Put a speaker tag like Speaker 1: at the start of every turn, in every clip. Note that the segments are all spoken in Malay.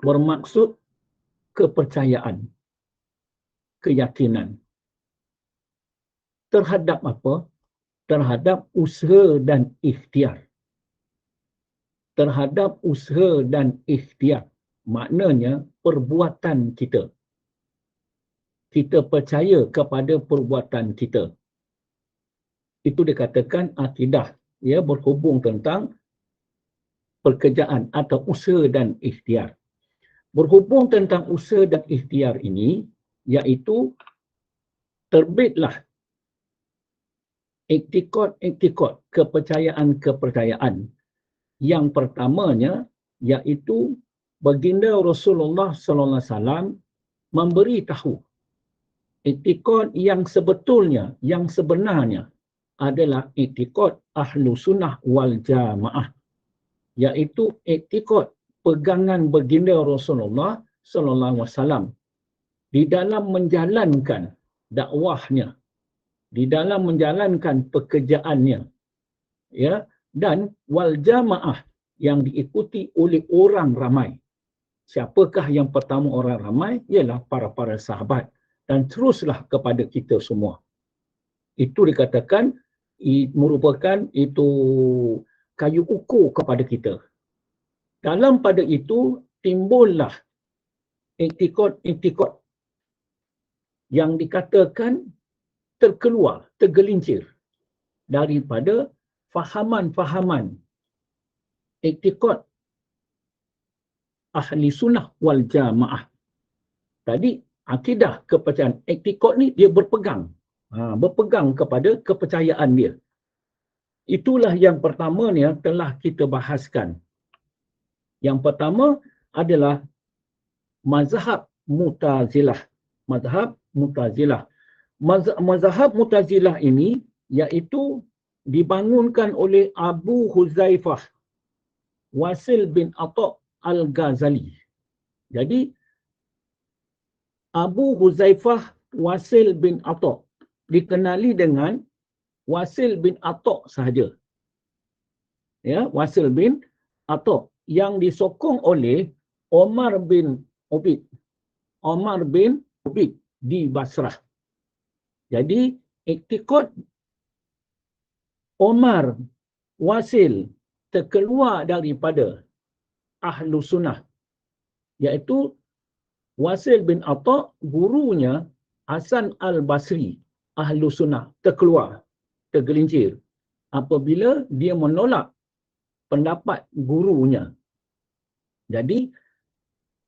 Speaker 1: bermaksud kepercayaan, keyakinan. Terhadap apa? Terhadap usaha dan ikhtiar. Terhadap usaha dan ikhtiar. Maknanya perbuatan kita. Kita percaya kepada perbuatan kita. Itu dikatakan akidah. Ya, berhubung tentang pekerjaan atau usaha dan ikhtiar. Berhubung tentang usaha dan ikhtiar ini, iaitu terbitlah iktikad-iktikad, kepercayaan-kepercayaan. Yang pertamanya iaitu baginda Rasulullah sallallahu alaihi wasallam memberi tahu iktikad yang sebetulnya, yang sebenarnya adalah iktikad ahlu sunnah wal jamaah, iaitu iktikad pegangan baginda Rasulullah sallallahu alaihi wasallam di dalam menjalankan dakwahnya, di dalam menjalankan pekerjaannya, ya, dan wal jamaah yang diikuti oleh orang ramai. Siapakah yang pertama orang ramai? Ialah para sahabat, dan teruslah kepada kita semua. Itu dikatakan merupakan itu kayu ukur kepada kita. Dalam pada itu timbullah iktikad-iktikad yang dikatakan terkeluar, tergelincir daripada fahaman-fahaman iktikad ahli sunnah wal jamaah. Tadi akidah kepercayaan, iktikad ni dia berpegang kepada kepercayaan dia. Itulah yang pertama ni telah kita bahaskan. Yang pertama adalah mazhab Mu'tazilah. Mazhab Mu'tazilah. Mazhab Mu'tazilah ini iaitu dibangunkan oleh Abu Huzaifah Wasil bin Atha Al-Ghazali. Jadi Abu Huzaifah Wasil bin Atha dikenali dengan Wasil bin Atha sahaja. Ya, Wasil bin Atha yang disokong oleh Omar bin Ubid. Omar bin Ubid di Basrah. Jadi iktikad Omar Wasil terkeluar daripada ahlu sunnah, iaitu Wasil bin Atha, gurunya Hasan al-Basri, ahlu sunnah, terkeluar, tergelincir apabila dia menolak pendapat gurunya. Jadi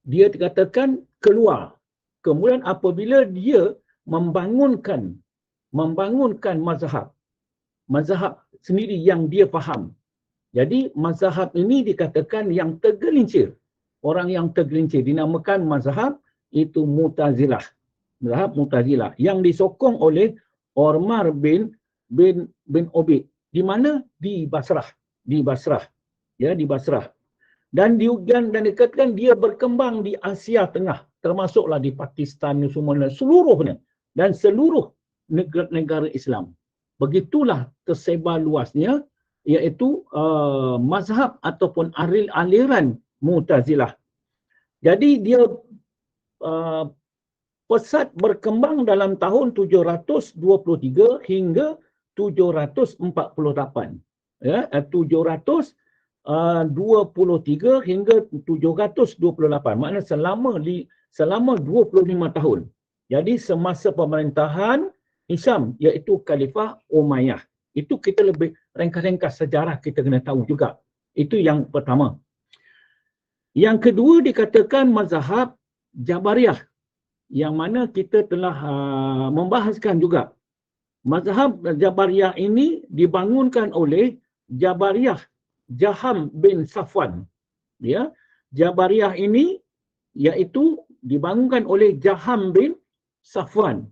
Speaker 1: dia dikatakan keluar. Kemudian apabila dia membangunkan mazhab sendiri yang dia faham. Jadi mazhab ini dikatakan yang tergelincir. Orang yang tergelincir dinamakan mazhab itu Mu'tazilah. Mazhab Mu'tazilah yang disokong oleh Omar bin Ubid. Di mana? Di Basrah. Di Basrah. Ya, di Basrah. Dan dikatakan dia berkembang di Asia Tengah, termasuklah di Pakistan semua, seluruhnya, dan seluruh negara Islam. Begitulah tersebar luasnya, iaitu mazhab ataupun aliran Mu'tazilah. Jadi dia pesat berkembang dalam tahun 723 hingga 748. Ya, 723 hingga 728. Maknanya selama 25 tahun. Jadi semasa pemerintahan Hisham, iaitu Khalifah Umayyah. Itu kita lebih ringkas-ringkas sejarah kita kena tahu juga. Itu yang pertama. Yang kedua dikatakan mazhab Jabariyah, yang mana kita telah membahaskan juga. Mazhab Jabariyah ini dibangunkan oleh Jabariyah Jaham bin Safwan. Ya, Jabariyah ini iaitu dibangunkan oleh Jaham bin Safwan.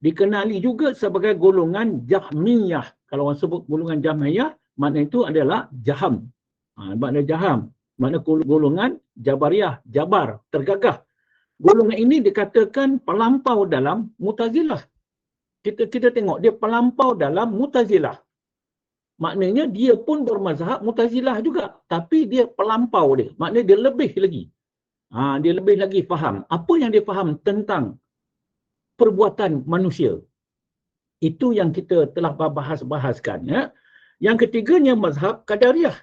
Speaker 1: Dikenali juga sebagai golongan Jahmiyah. Kalau orang sebut golongan Jahmiyah, makna itu adalah Jaham. Makna Jaham, makna golongan Jabariyah, Jabar, tergagah. Golongan ini dikatakan pelampau dalam Mu'tazilah. Kita tengok dia pelampau dalam Mu'tazilah. Maknanya dia pun bermazhab Mu'tazilah juga, tapi dia pelampau dia. Maknanya dia lebih lagi. Dia lebih lagi faham. Apa yang dia faham tentang perbuatan manusia? Itu yang kita telah bahaskan. Ya. Yang ketiganya mazhab Qadariyah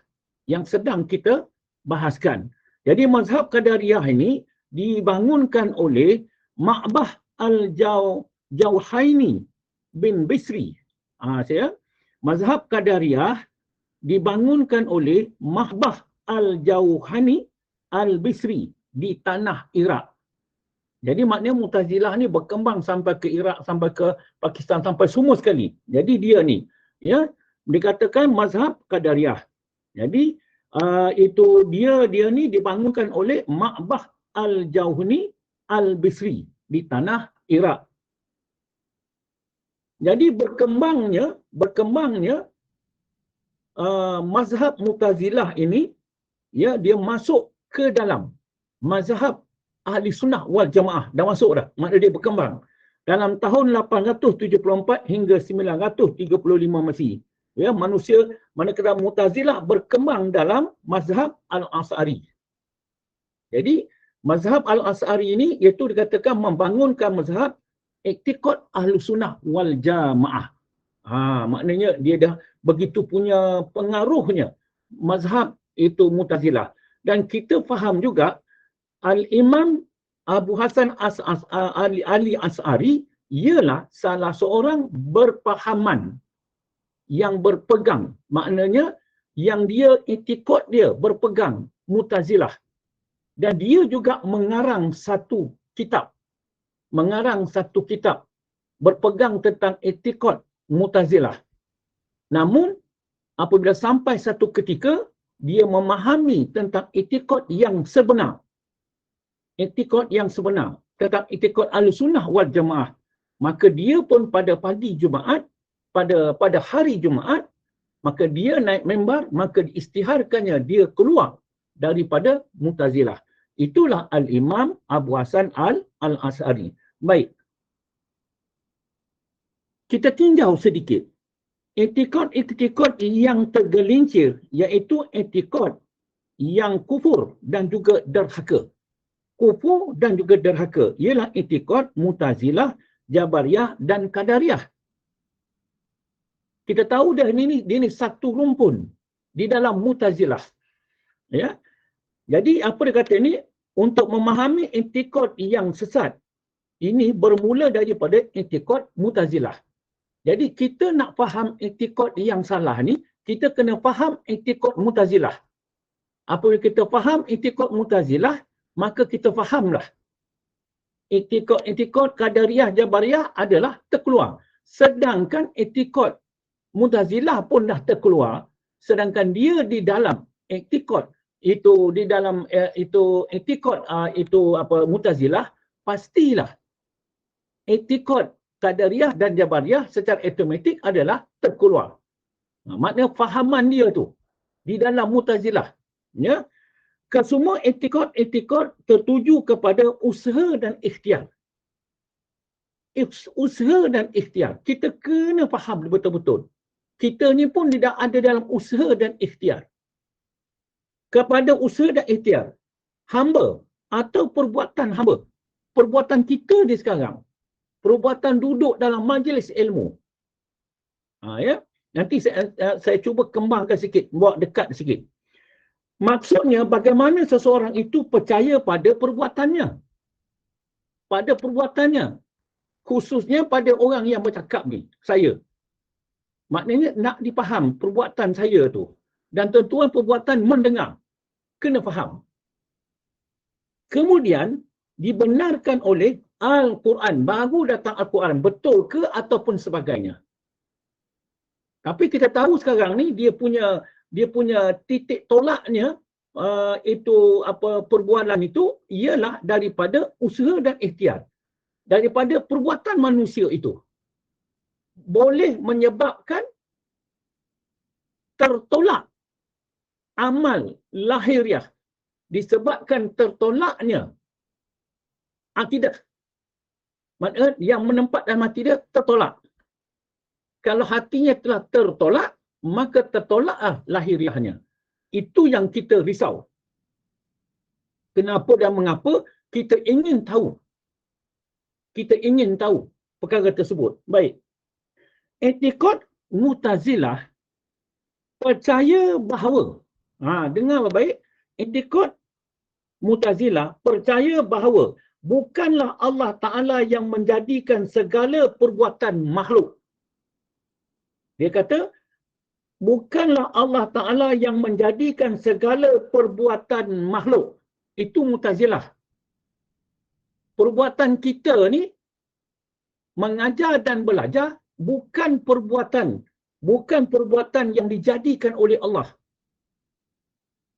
Speaker 1: yang sedang kita bahaskan. Jadi mazhab Qadariyah ini dibangunkan oleh Ma'bah al-Jawhaini bin Bisri. Mazhab Qadariyah dibangunkan oleh Ma'bah al-Jawhani al-Bisri di tanah Iraq. Jadi maknanya Mu'tazilah ni berkembang sampai ke Iraq, sampai ke Pakistan, sampai semua sekali. Jadi dia ni, ya, dikatakan mazhab Qadariyah. Jadi itu dia ni dibangunkan oleh Ma'bah al-Jawhani al-Bisri di tanah Iraq. Jadi berkembangnya mazhab Mu'tazilah ini, ya, dia masuk ke dalam mazhab Ahli Sunnah wal Jamaah. Dah masuk dah. Maknanya dia berkembang. Dalam tahun 874 hingga 935 Masihi. Ya, manusia, manakala Mu'tazilah berkembang dalam mazhab Al-As'ari. Jadi, mazhab Al-As'ari ini, iaitu dikatakan membangunkan mazhab iktiqad Ahli Sunnah wal Jamaah. Maknanya dia dah begitu punya pengaruhnya mazhab itu Mu'tazilah. Dan kita faham juga Al-Imam Abu Hasan Ali As'ari ialah salah seorang berpahaman yang berpegang. Maknanya yang dia iktikad dia berpegang Mu'tazilah. Dan dia juga mengarang satu kitab berpegang tentang iktikad Mu'tazilah. Namun apabila sampai satu ketika dia memahami tentang iktikad yang sebenar. Iktikad yang sebenar tentang iktikad Ahlussunnah wal Jamaah, maka dia pun pada pagi Jumaat, pada hari Jumaat, maka dia naik mimbar, maka diistiharkannya dia keluar daripada Mu'tazilah. Itulah Al-Imam Abu Hasan Al-As'ari. Baik. Kita tinjau sedikit iktikad yang tergelincir, iaitu iktikad yang kufur dan juga derhaka. Kufur dan juga derhaka ialah iktikad Mu'tazilah, Jabariyah dan Qadariyah. Kita tahu dah ini satu rumpun di dalam Mu'tazilah. Ya. Jadi apa dia kata ni, untuk memahami iktikad yang sesat ini bermula daripada iktikad Mu'tazilah. Jadi kita nak faham iktikad yang salah ni, kita kena faham iktikad Mu'tazilah. Apabila kita faham iktikad Mu'tazilah, maka kita fahamlah iktikad Qadariyah, Jabariyah adalah terkeluar. Sedangkan iktikad Mu'tazilah pun dah terkeluar, sedangkan dia di dalam iktikad itu, di dalam iktikad Mu'tazilah, pastilah iktikad Qadariyah dan Jabariyah secara automatik adalah terkeluar. Maknanya fahaman dia tu di dalam Mu'tazilah, ya, kesemua iktikad tertuju kepada usaha dan ikhtiar. Usaha dan ikhtiar. Kita kena faham betul-betul. Kita ni pun tidak ada dalam usaha dan ikhtiar. Kepada usaha dan ikhtiar, hamba atau perbuatan hamba. Perbuatan kita di sekarang. Perbuatan duduk dalam majlis ilmu. Ya. Nanti saya cuba kembangkan sikit, bawa dekat sikit. Maksudnya bagaimana seseorang itu percaya pada perbuatannya. Pada perbuatannya. Khususnya pada orang yang bercakap ni, saya. Maknanya nak dipaham perbuatan saya tu. Dan tentuan perbuatan mendengar. Kena faham. Kemudian dibenarkan oleh Al-Quran. Baru datang Al-Quran. Betul ke ataupun sebagainya. Tapi kita tahu sekarang ni dia punya titik tolaknya perbuatan itu ialah daripada usaha dan ikhtiar. Daripada perbuatan manusia itu. Boleh menyebabkan tertolak amal lahiriah. Disebabkan tertolaknya akidah. Maksudnya yang menempat dalam hati dia tertolak. Kalau hatinya telah tertolak, maka tertolaklah lahiriahnya. Itu yang kita risau. Kenapa dan mengapa kita ingin tahu. Kita ingin tahu perkara tersebut. Baik. Etikad Mu'tazilah percaya bahawa, dengar baik, etikad Mu'tazilah percaya bahawa bukanlah Allah Ta'ala yang menjadikan segala perbuatan makhluk. Dia kata, bukanlah Allah Ta'ala yang menjadikan segala perbuatan makhluk. Itu Mu'tazilah. Perbuatan kita ni, mengajar dan belajar, bukan perbuatan yang dijadikan oleh Allah.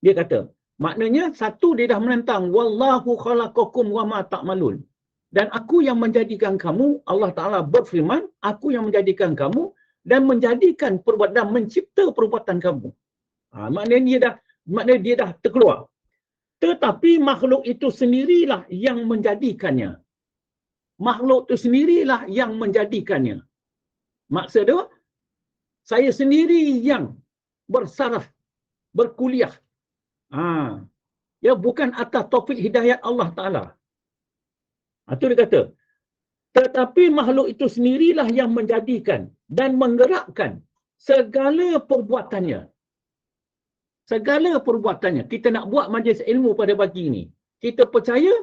Speaker 1: Dia kata, maknanya satu dia dah menentang wallahu khalaqakum wama ta'malun. Dan aku yang menjadikan kamu, Allah Taala berfirman, aku yang menjadikan kamu dan menjadikan perbuatan dan mencipta perbuatan kamu. Maknanya dia dah terkeluar. Tetapi makhluk itu sendirilah yang menjadikannya. Makhluk itu sendirilah yang menjadikannya. Maksud dia, saya sendiri yang bersaraf, berkuliah. Ya, bukan atas taufik hidayat Allah Ta'ala. Itu dia kata. Tetapi makhluk itu sendirilah yang menjadikan dan menggerakkan segala perbuatannya. Segala perbuatannya. Kita nak buat majlis ilmu pada pagi ini. Kita percaya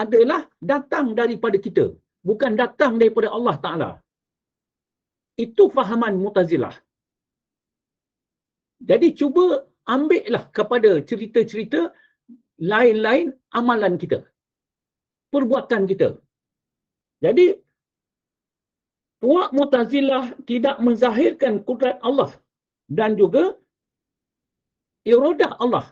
Speaker 1: adalah datang daripada kita. Bukan datang daripada Allah Ta'ala. Itu fahaman Mu'tazilah. Jadi cuba ambillah kepada cerita-cerita lain-lain amalan kita. Perbuatan kita. Jadi, puak Mu'tazilah tidak menzahirkan kudrat Allah dan juga iradah Allah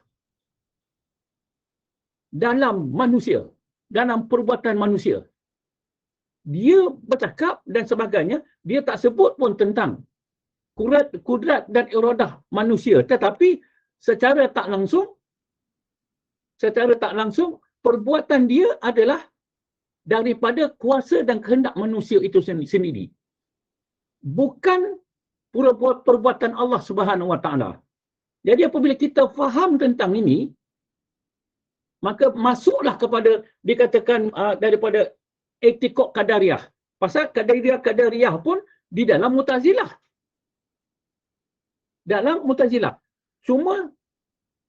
Speaker 1: dalam manusia, dalam perbuatan manusia. Dia bercakap dan sebagainya, dia tak sebut pun tentang kudrat dan iradah manusia, tetapi secara tak langsung perbuatan dia adalah daripada kuasa dan kehendak manusia itu sendiri. Bukan perbuatan Allah Subhanahu Wa Taala. Jadi apabila kita faham tentang ini, maka masuklah kepada dikatakan daripada etikad Qadariyah. Pasal Qadariyah pun di dalam Mu'tazilah. Dalam Mu'tazilah. Cuma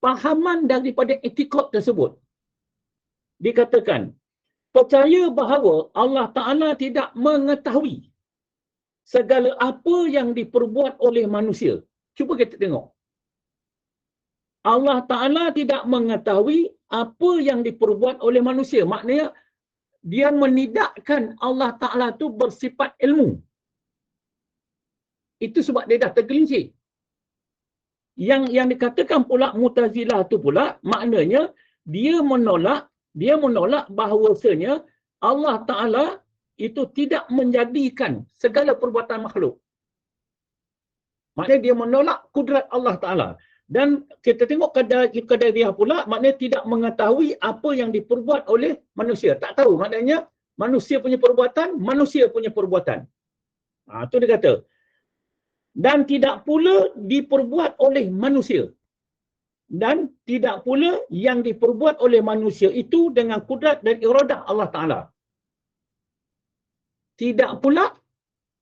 Speaker 1: fahaman daripada etikad tersebut dikatakan percaya bahawa Allah Ta'ala tidak mengetahui segala apa yang diperbuat oleh manusia. Cuba kita tengok. Allah Ta'ala tidak mengetahui apa yang diperbuat oleh manusia. Maknanya, dia menidakkan Allah Ta'ala itu bersifat ilmu. Itu sebab dia dah tergelincir. Yang dikatakan pula Mu'tazilah itu pula, maknanya, dia menolak bahawasanya Allah Ta'ala itu tidak menjadikan segala perbuatan makhluk. Maknanya dia menolak kudrat Allah Ta'ala. Dan kita tengok Qadariyah pula, maknanya tidak mengetahui apa yang diperbuat oleh manusia. Tak tahu, maknanya manusia punya perbuatan. Itu dia kata. Dan tidak pula diperbuat oleh manusia. Dan tidak pula yang diperbuat oleh manusia itu dengan kudrat dan iradah Allah Ta'ala. Tidak pula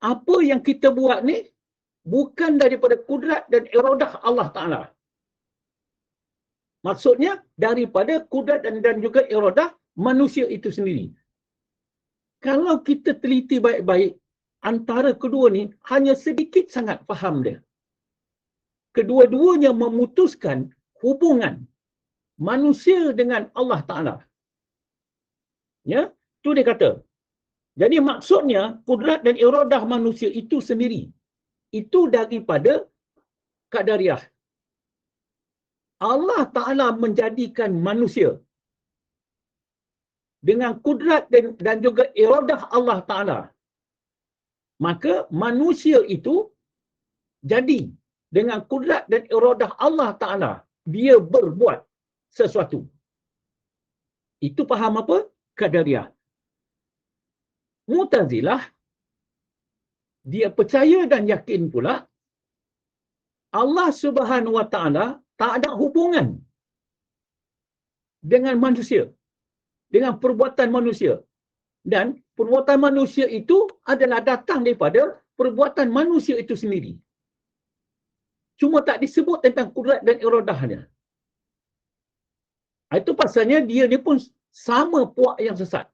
Speaker 1: apa yang kita buat ni bukan daripada kudrat dan iradah Allah Ta'ala. Maksudnya daripada kudrat dan juga iradah manusia itu sendiri. Kalau kita teliti baik-baik, antara kedua ni hanya sedikit sangat faham dia. Kedua-duanya memutuskan hubungan manusia dengan Allah Ta'ala. Ya, tu dia kata. Jadi maksudnya kudrat dan iradah manusia itu sendiri. Itu daripada Qadariyah. Allah Ta'ala menjadikan manusia dengan kudrat dan juga iradah Allah Ta'ala. Maka manusia itu jadi dengan kudrat dan iradah Allah Ta'ala. Dia berbuat sesuatu. Itu faham apa? Qadariyah. Mu'tazilah, dia percaya dan yakin pula Allah Subhanahu Wa Ta'ala tak ada hubungan dengan manusia, dengan perbuatan manusia. Dan perbuatan manusia itu adalah datang daripada perbuatan manusia itu sendiri. Cuma tak disebut tentang kudrat dan iradahnya. Itu pasalnya dia ni pun sama puak yang sesat.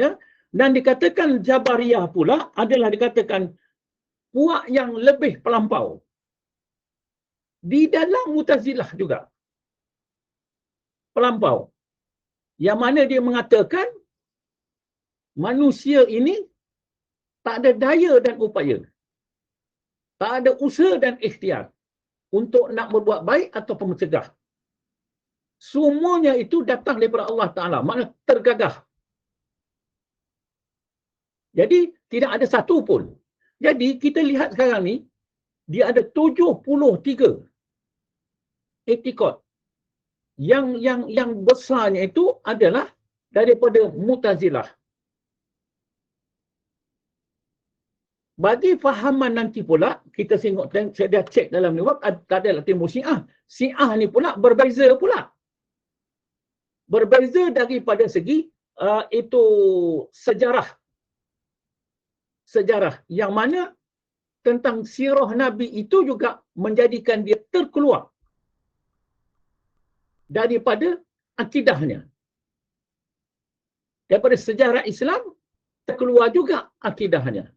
Speaker 1: Ya? Dan dikatakan Jabariyah pula adalah dikatakan puak yang lebih pelampau. Di dalam Mu'tazilah juga pelampau. Yang mana dia mengatakan manusia ini tak ada daya dan upaya. Tak ada usaha dan ikhtiar untuk nak berbuat baik ataupun mencegah. Semuanya itu datang daripada Allah Ta'ala. Maknanya tergagah. Jadi, tidak ada satu pun. Jadi, kita lihat sekarang ni, dia ada 73 etikot. Yang besarnya itu adalah daripada Mu'tazilah. Bagi fahaman nanti pula, kita tengok, saya dah cek dalam ni, adalah timbul Syiah. Syiah ni pula berbeza pula. Berbeza daripada segi itu sejarah. Sejarah yang mana tentang sirah Nabi itu juga menjadikan dia terkeluar daripada akidahnya. Daripada sejarah Islam, terkeluar juga akidahnya.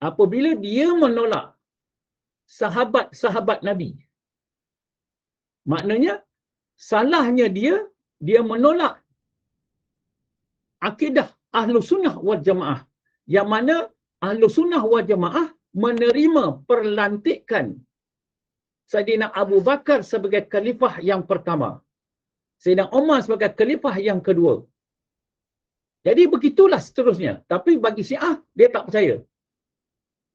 Speaker 1: Apabila dia menolak sahabat-sahabat Nabi. Maknanya, salahnya dia menolak akidah Ahlus Sunnah wal Jamaah. Yang mana Ahlus Sunnah wal Jamaah menerima perlantikan Sayyidina Abu Bakar sebagai khalifah yang pertama. Sayyidina Umar sebagai khalifah yang kedua. Jadi begitulah seterusnya. Tapi bagi Syiah, dia tak percaya.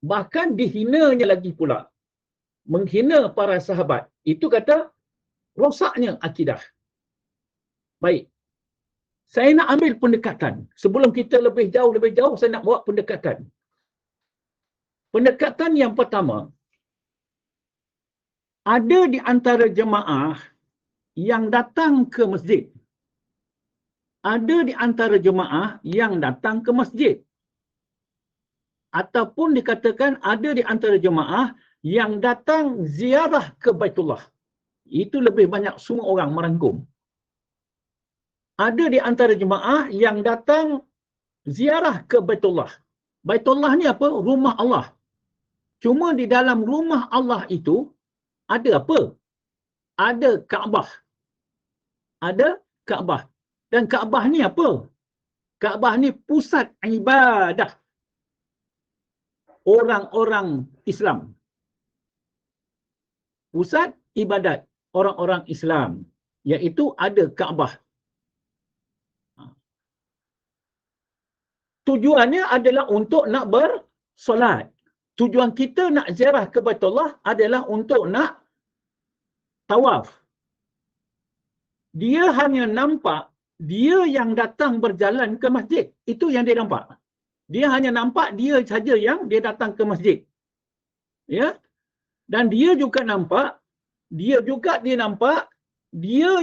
Speaker 1: Bahkan dihinanya lagi pula. Menghina para sahabat. Itu kata rosaknya akidah. Baik. Saya nak ambil pendekatan. Sebelum kita lebih jauh, saya nak buat pendekatan. Pendekatan yang pertama, ada di antara jemaah yang datang ke masjid. Ada di antara jemaah yang datang ke masjid. Ataupun dikatakan ada di antara jemaah yang datang ziarah ke Baitullah. Itu lebih banyak semua orang merangkum. Ada di antara jemaah yang datang ziarah ke Baitullah. Baitullah ni apa? Rumah Allah. Cuma di dalam rumah Allah itu ada apa? Ada Kaabah. Ada Kaabah. Dan Kaabah ni apa? Kaabah ni pusat ibadah orang-orang Islam. Pusat ibadat orang-orang Islam. Iaitu ada Kaabah. Tujuannya adalah untuk nak bersolat. Tujuan kita nak ziarah ke Baitullah adalah untuk nak tawaf. Dia hanya nampak dia yang datang berjalan ke masjid. Itu yang dia nampak. Dia hanya nampak dia saja yang dia datang ke masjid. Ya. Dan dia juga nampak dia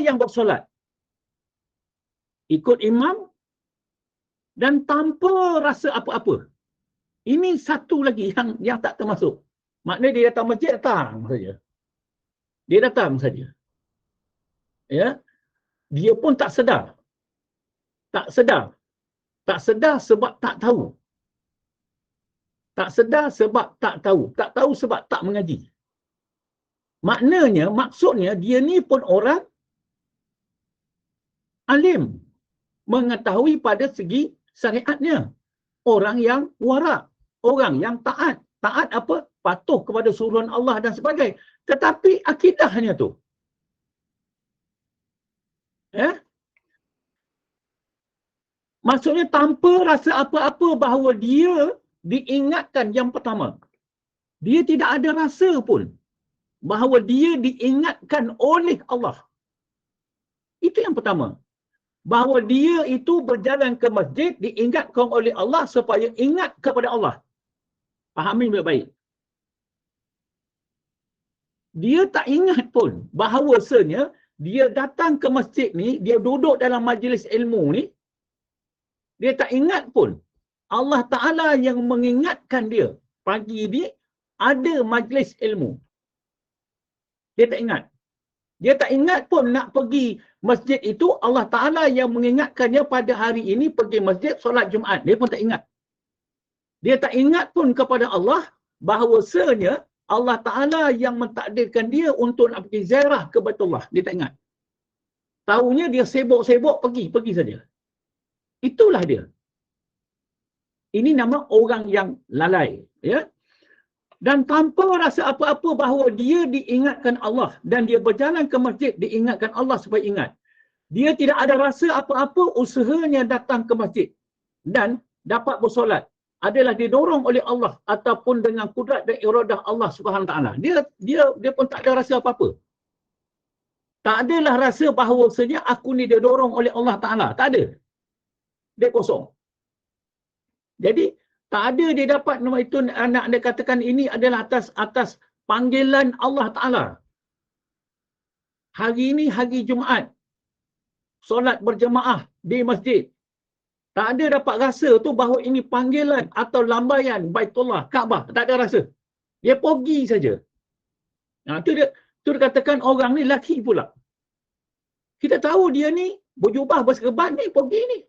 Speaker 1: yang bersolat. Ikut imam dan tanpa rasa apa-apa. Ini satu lagi yang tak termasuk. Maknanya dia datang masjid, datang saja. Dia datang saja. Ya. Dia pun tak sedar. Tak sedar. Tak sedar sebab tak tahu. Tak sedar sebab tak tahu. Tak tahu sebab tak mengaji. Maknanya, maksudnya dia ni pun orang alim. Mengetahui pada segi syariatnya. Orang yang warak. Orang yang taat. Taat apa? Patuh kepada suruhan Allah dan sebagainya. Tetapi akidahnya tu. Maksudnya tanpa rasa apa-apa bahawa dia diingatkan yang pertama. Dia tidak ada rasa pun bahawa dia diingatkan oleh Allah. Itu yang pertama. Bahawa dia itu berjalan ke masjid diingatkan oleh Allah supaya ingat kepada Allah. Fahami baik-baik. Dia tak ingat pun bahawasanya dia datang ke masjid ni, dia duduk dalam majlis ilmu ni, dia tak ingat pun. Allah Ta'ala yang mengingatkan dia. Pagi ni ada majlis ilmu. Dia tak ingat. Dia tak ingat pun nak pergi masjid itu, Allah Ta'ala yang mengingatkannya pada hari ini pergi masjid solat Jumaat. Dia pun tak ingat. Dia tak ingat pun kepada Allah bahawasanya Allah Ta'ala yang mentakdirkan dia untuk nak pergi ziarah ke Baitullah. Dia tak ingat. Tahunya dia sibuk-sibuk pergi saja. Itulah dia. Ini nama orang yang lalai. Ya? Dan tanpa rasa apa-apa bahawa dia diingatkan Allah dan dia berjalan ke masjid diingatkan Allah supaya ingat. Dia tidak ada rasa apa-apa usahanya datang ke masjid dan dapat bersolat adalah didorong oleh Allah ataupun dengan kudrat dan iradah Allah Subhanahu taala. Dia pun tak ada rasa apa-apa. Tak adalah rasa bahawasanya aku ni didorong oleh Allah Taala. Tak ada. Dia kosong. Jadi tak ada dia dapat nama itu anak dia katakan ini adalah atas panggilan Allah Taala. Hari ini hari Jumaat. Solat berjemaah di masjid. Tak ada dapat rasa tu bahawa ini panggilan atau lambaian Baitullah, Kaabah. Tak ada rasa. Dia pergi saja. Nah, tu dia katakan orang ni laki pula. Kita tahu dia ni berjubah berserban ni pergi ni.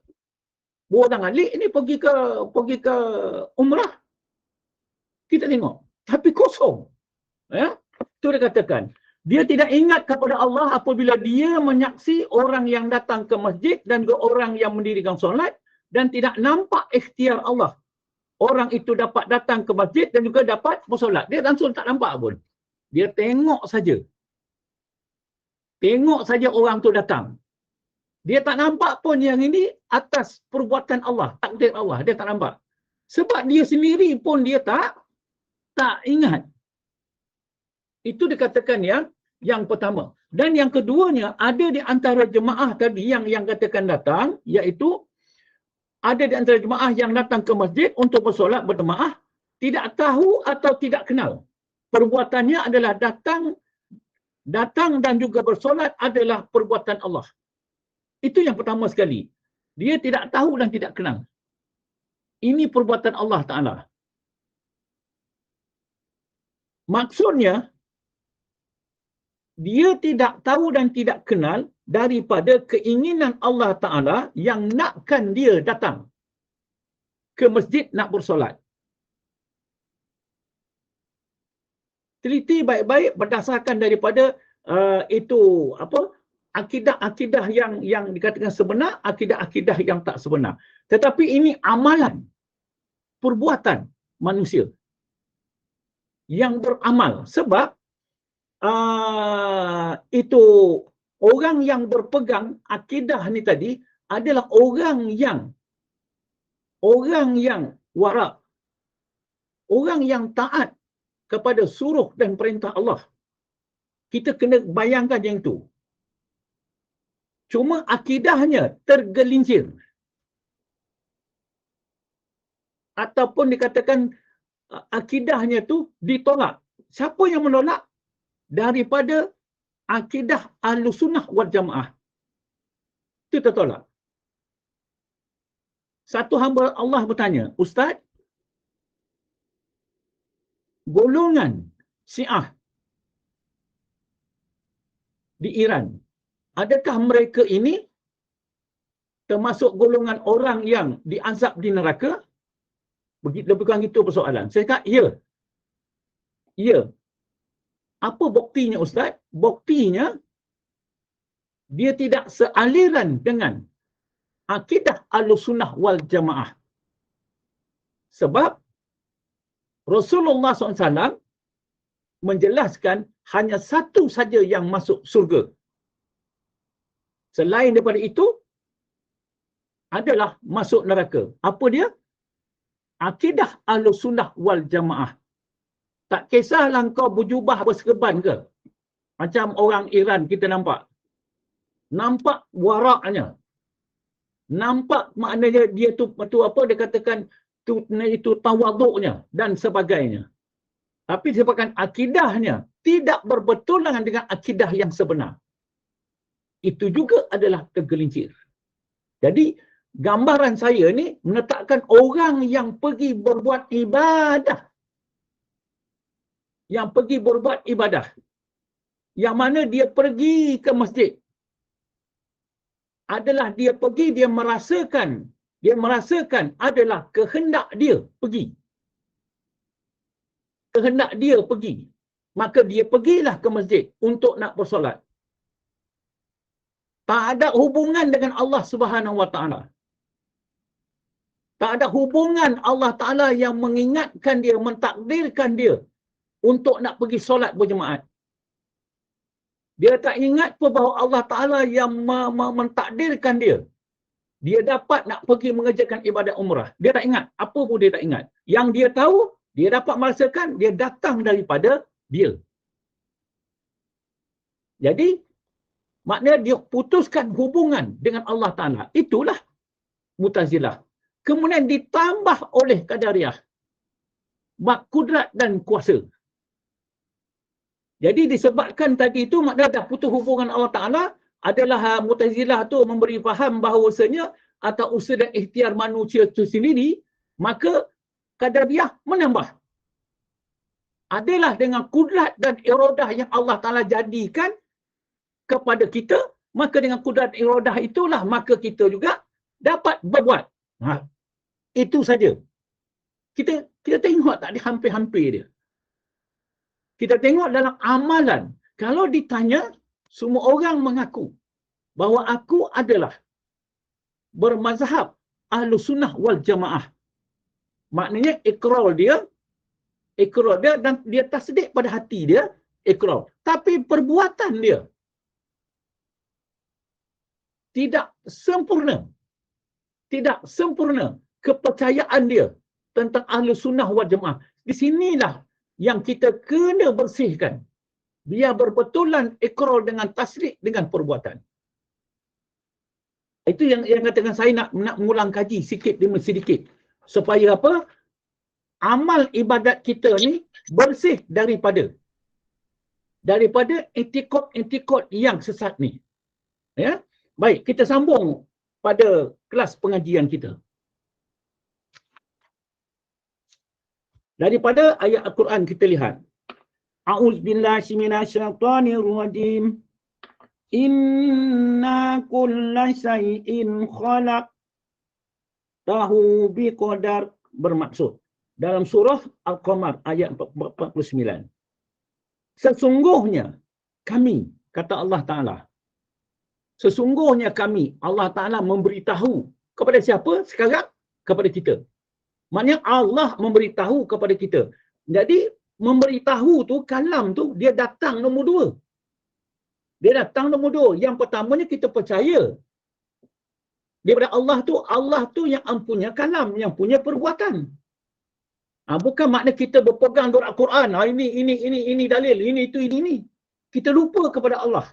Speaker 1: Orang alik ni pergi ke umrah. Kita tengok. Tapi kosong. Ya? Tu dia katakan. Dia tidak ingat kepada Allah apabila dia menyaksi orang yang datang ke masjid dan juga orang yang mendirikan solat dan tidak nampak ikhtiar Allah. Orang itu dapat datang ke masjid dan juga dapat bersolat. Dia langsung tak nampak pun. Dia tengok saja. Tengok saja orang tu datang. Dia tak nampak pun yang ini atas perbuatan Allah, takdir Allah. Dia tak nampak. Sebab dia sendiri pun dia tak ingat. Itu dikatakan yang pertama. Dan yang keduanya, ada di antara jemaah tadi yang katakan datang, iaitu ada di antara jemaah yang datang ke masjid untuk bersolat berjemaah, tidak tahu atau tidak kenal. Perbuatannya adalah datang dan juga bersolat adalah perbuatan Allah. Itu yang pertama sekali. Dia tidak tahu dan tidak kenal. Ini perbuatan Allah Ta'ala. Maksudnya, dia tidak tahu dan tidak kenal daripada keinginan Allah Ta'ala yang nakkan dia datang ke masjid nak bersolat. Teliti baik-baik berdasarkan daripada akidah-akidah yang dikatakan sebenar, akidah-akidah yang tak sebenar. Tetapi ini amalan, perbuatan manusia yang beramal. Sebab itu orang yang berpegang akidah ni tadi adalah orang yang wara', orang yang taat kepada suruh dan perintah Allah. Kita kena bayangkan yang itu. Cuma akidahnya tergelincir. Ataupun dikatakan akidahnya tu ditolak. Siapa yang menolak? Daripada akidah Ahlussunnah wal Jamaah. Itu tertolak. Satu hamba Allah bertanya, Ustaz, golongan Syiah di Iran, adakah mereka ini termasuk golongan orang yang diazab di neraka? Lebih kurang itu persoalan. Saya kata, ya. Ya. Apa buktinya Ustaz? Buktinya, dia tidak sealiran dengan akidah Ahlussunnah wal Jamaah. Sebab Rasulullah SAW menjelaskan hanya satu saja yang masuk surga. Selain daripada itu, adalah masuk neraka. Apa dia? Akidah Ahlussunnah wal Jamaah. Tak kisahlah kau berjubah berserban ke. Macam orang Iran kita nampak. Nampak waraknya. Nampak maknanya dia tu apa dia katakan itu tawaduknya dan sebagainya. Tapi disebabkan akidahnya tidak berbetulan dengan akidah yang sebenar. itu juga adalah tergelincir. Jadi gambaran saya ni menetapkan orang yang pergi berbuat ibadah, yang mana dia pergi ke masjid, adalah dia pergi, dia merasakan adalah kehendak dia pergi. Maka dia pergilah ke masjid untuk nak bersolat. Tak ada hubungan dengan Allah Subhanahu Wa Taala. Tak ada hubungan Allah Taala yang mengingatkan dia, mentakdirkan dia untuk nak pergi solat berjemaat. Dia tak ingat pun bahawa Allah Taala yang mentakdirkan dia. Dia dapat nak pergi mengerjakan ibadat umrah. Dia tak ingat. Apa pun dia tak ingat. Yang dia tahu, dia dapat merasakan, dia datang daripada dia. Jadi, maknanya dia putuskan hubungan dengan Allah Ta'ala. Itulah Mu'tazilah. Kemudian ditambah oleh Qadariyah. Kudrat dan kuasa. Jadi disebabkan tadi itu, maknanya dah putus hubungan Allah Ta'ala, adalah Mu'tazilah tu memberi faham bahawasanya atau usaha dan ikhtiar manusia itu sendiri, maka Qadariyah menambah. Adalah dengan kudrat dan iradah yang Allah Ta'ala jadikan kepada kita, maka dengan kudrat iradah itulah maka kita juga dapat berbuat. Itu saja. Kita tengok tak, dia hampir-hampir dia. Kita tengok dalam amalan. Kalau ditanya, semua orang mengaku bahawa aku adalah bermazhab Ahlus Sunnah wal Jamaah. Maknanya ikrar dia dan dia tasdik pada hati dia, ikrar. Tapi perbuatan dia tidak sempurna kepercayaan dia tentang Ahlus Sunnah wal Jamaah. Di sinilah yang kita kena bersihkan. Biar berbetulan ikrar dengan tasdik dengan perbuatan. Itu yang katakan saya nak mengulang kaji sikit demi sedikit. Supaya apa? Amal ibadat kita ni bersih daripada etikot yang sesat ni. Ya? Baik, kita sambung pada kelas pengajian kita. Daripada ayat Al-Quran kita lihat. A'udzubillahi minasyaitonirrajim. Inna kulla syai'in khalaqtahu biqadar, bermaksud dalam surah Al-Qamar ayat 49. Sesungguhnya kami, kata Allah Ta'ala, sesungguhnya kami, Allah Ta'ala memberitahu kepada siapa sekarang? Kepada kita. Maknanya Allah memberitahu kepada kita. Jadi memberitahu tu, kalam tu, dia datang nombor dua. Yang pertamanya kita percaya daripada Allah tu yang punya kalam, yang punya perbuatan. Bukan makna kita berpegang dengan Al-Quran. Ini dalil, ini. Kita lupa kepada Allah.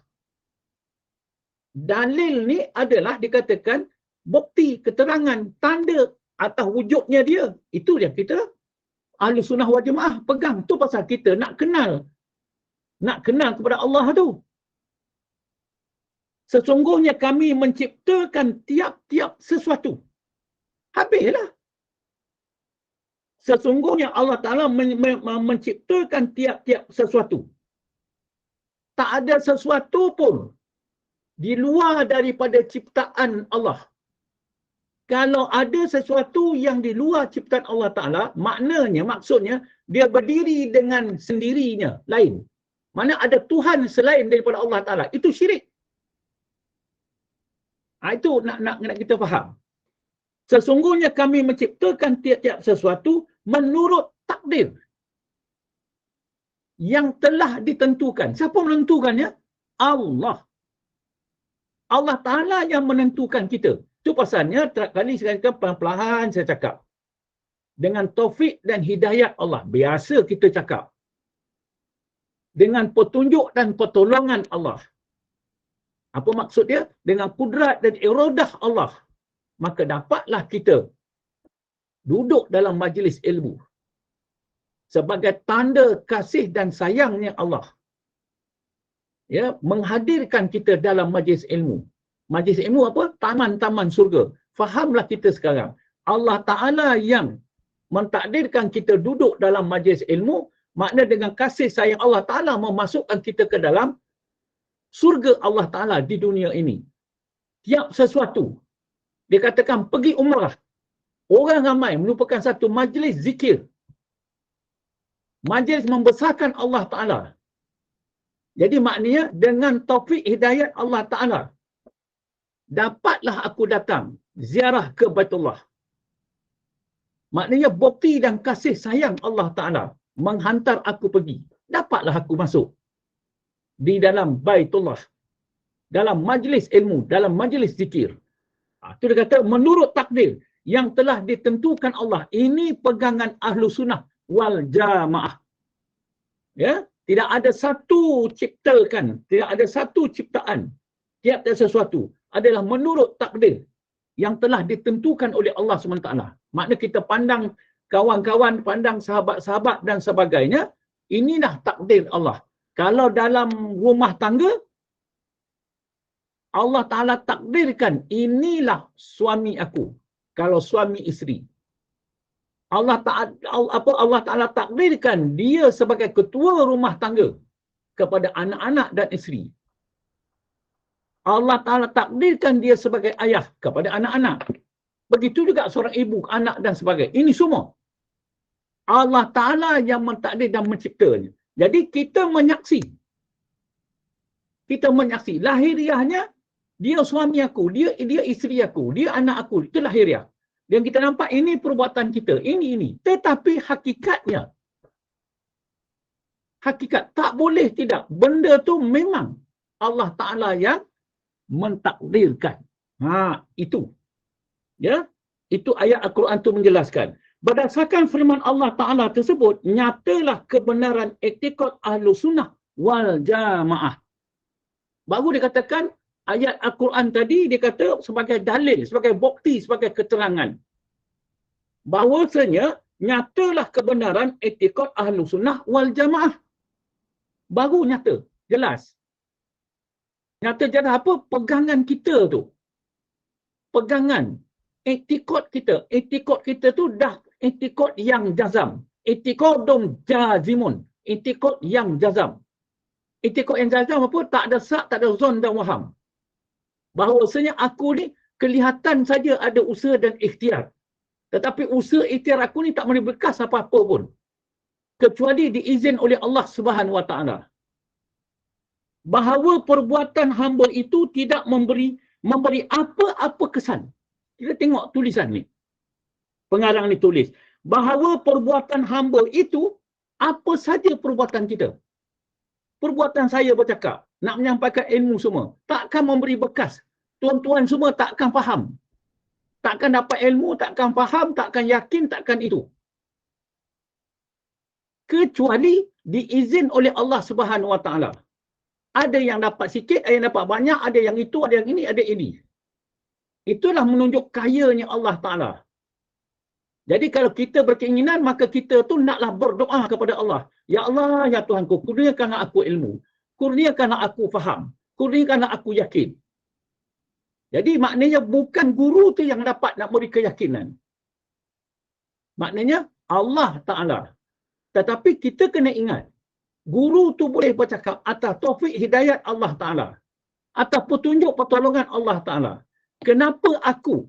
Speaker 1: Dalil ni adalah dikatakan bukti, keterangan, tanda atas wujudnya dia. Itu yang kita Ahlus Sunnah wal Jamaah pegang. Tu pasal kita nak kenal kepada Allah tu. Sesungguhnya kami menciptakan tiap-tiap sesuatu. Habislah. Sesungguhnya Allah Ta'ala menciptakan tiap-tiap sesuatu. Tak ada sesuatu pun di luar daripada ciptaan Allah. Kalau ada sesuatu yang di luar ciptaan Allah Ta'ala, maksudnya, dia berdiri dengan sendirinya, lain. Mana ada Tuhan selain daripada Allah Ta'ala. Itu syirik. Itu nak kita faham. Sesungguhnya kami menciptakan tiap-tiap sesuatu menurut takdir yang telah ditentukan. Siapa menentukannya? Allah. Allah Ta'ala yang menentukan kita. Itu pasalnya, kali sekali perlahan saya cakap. Dengan taufik dan hidayat Allah. Biasa kita cakap. Dengan petunjuk dan pertolongan Allah. Apa maksud dia? Dengan kudrat dan iradah Allah. Maka dapatlah kita duduk dalam majlis ilmu. Sebagai tanda kasih dan sayangnya Allah. ya, menghadirkan kita dalam majlis ilmu. Majlis ilmu apa? Taman-taman surga. Fahamlah kita sekarang. Allah Ta'ala yang mentakdirkan kita duduk dalam majlis ilmu, makna dengan kasih sayang Allah Ta'ala memasukkan kita ke dalam surga Allah Ta'ala di dunia ini. Tiap sesuatu. Dia katakan pergi umrah. Orang ramai merupakan satu majlis zikir. Majlis membesarkan Allah Ta'ala. Jadi maknanya dengan taufik hidayat Allah Ta'ala, dapatlah aku datang ziarah ke Baitullah. Maknanya bukti dan kasih sayang Allah Ta'ala menghantar aku pergi. Dapatlah aku masuk di dalam Baitullah, dalam majlis ilmu, dalam majlis zikir. Itu dia kata menurut takdir yang telah ditentukan Allah. Ini pegangan ahlu sunnah wal jamaah. Ya, tidak ada satu ciptakan, tidak ada satu ciptaan, tiap-tiap sesuatu adalah menurut takdir yang telah ditentukan oleh Allah SWT. Makna kita pandang kawan-kawan, pandang sahabat-sahabat dan sebagainya, inilah takdir Allah. Kalau dalam rumah tangga, Allah Ta'ala takdirkan inilah suami aku. Kalau suami isteri, Allah Ta'ala takdirkan dia sebagai ketua rumah tangga kepada anak-anak dan isteri. Allah Ta'ala takdirkan dia sebagai ayah kepada anak-anak. Begitu juga seorang ibu, anak dan sebagainya. Ini semua Allah Ta'ala yang mentakdir dan menciptanya. Jadi kita menyaksi. Kita menyaksi. Lahiriahnya, dia suami aku, dia isteri aku, dia anak aku. Itu lahiriah. Dan kita nampak ini perbuatan kita. Ini. Tetapi hakikatnya, hakikat tak boleh tidak. Benda tu memang Allah Ta'ala yang mentakdirkan. Itu. Ya, itu ayat Al-Quran itu menjelaskan. Berdasarkan firman Allah Ta'ala tersebut, nyatalah kebenaran i'tiqad ahlu sunnah wal jamaah. Baru dikatakan ayat Al-Quran tadi, dia kata sebagai dalil, sebagai bukti, sebagai keterangan. Bahawasanya, nyatalah kebenaran i'tiqad ahlu sunnah wal jamaah. Baru nyata, jelas. Nyata jelas apa? Pegangan kita tu. Pegangan. I'tiqad kita. I'tiqad kita tu dah i'tiqad yang jazam. I'tiqadun jazimun. I'tiqad yang jazam. I'tiqad yang jazam apa? Tak ada sak, tak ada zon dan waham. Bahawasanya aku ni kelihatan saja ada usaha dan ikhtiar. Tetapi usaha ikhtiar aku ni tak boleh bekas apa-apa pun. Kecuali diizin oleh Allah Subhanahu Wa Ta'ala. Bahawa perbuatan hamba itu tidak memberi apa-apa kesan. Kita tengok tulisan ni. Pengarang ni tulis. Bahawa perbuatan hamba itu, apa saja perbuatan kita. Perbuatan saya bercakap, nak menyampaikan ilmu semua, takkan memberi bekas. Tuan-tuan semua takkan faham. Takkan dapat ilmu, takkan faham, takkan yakin, takkan itu. Kecuali diizin oleh Allah Subhanahu Wa Ta'ala. Ada yang dapat sikit, ada yang dapat banyak, ada yang itu, ada yang ini, ada ini. Itulah menunjuk kayanya Allah Ta'ala. Jadi kalau kita berkeinginan, maka kita tu naklah berdoa kepada Allah. Ya Allah, ya Tuhanku, kurniakanlah aku ilmu. Kurniakanlah aku faham. Kurniakanlah aku yakin. Jadi maknanya bukan guru tu yang dapat nak beri keyakinan. Maknanya Allah Ta'ala. Tetapi kita kena ingat, guru tu boleh bercakap atas taufik hidayat Allah Ta'ala. Atas petunjuk pertolongan Allah Ta'ala. Kenapa aku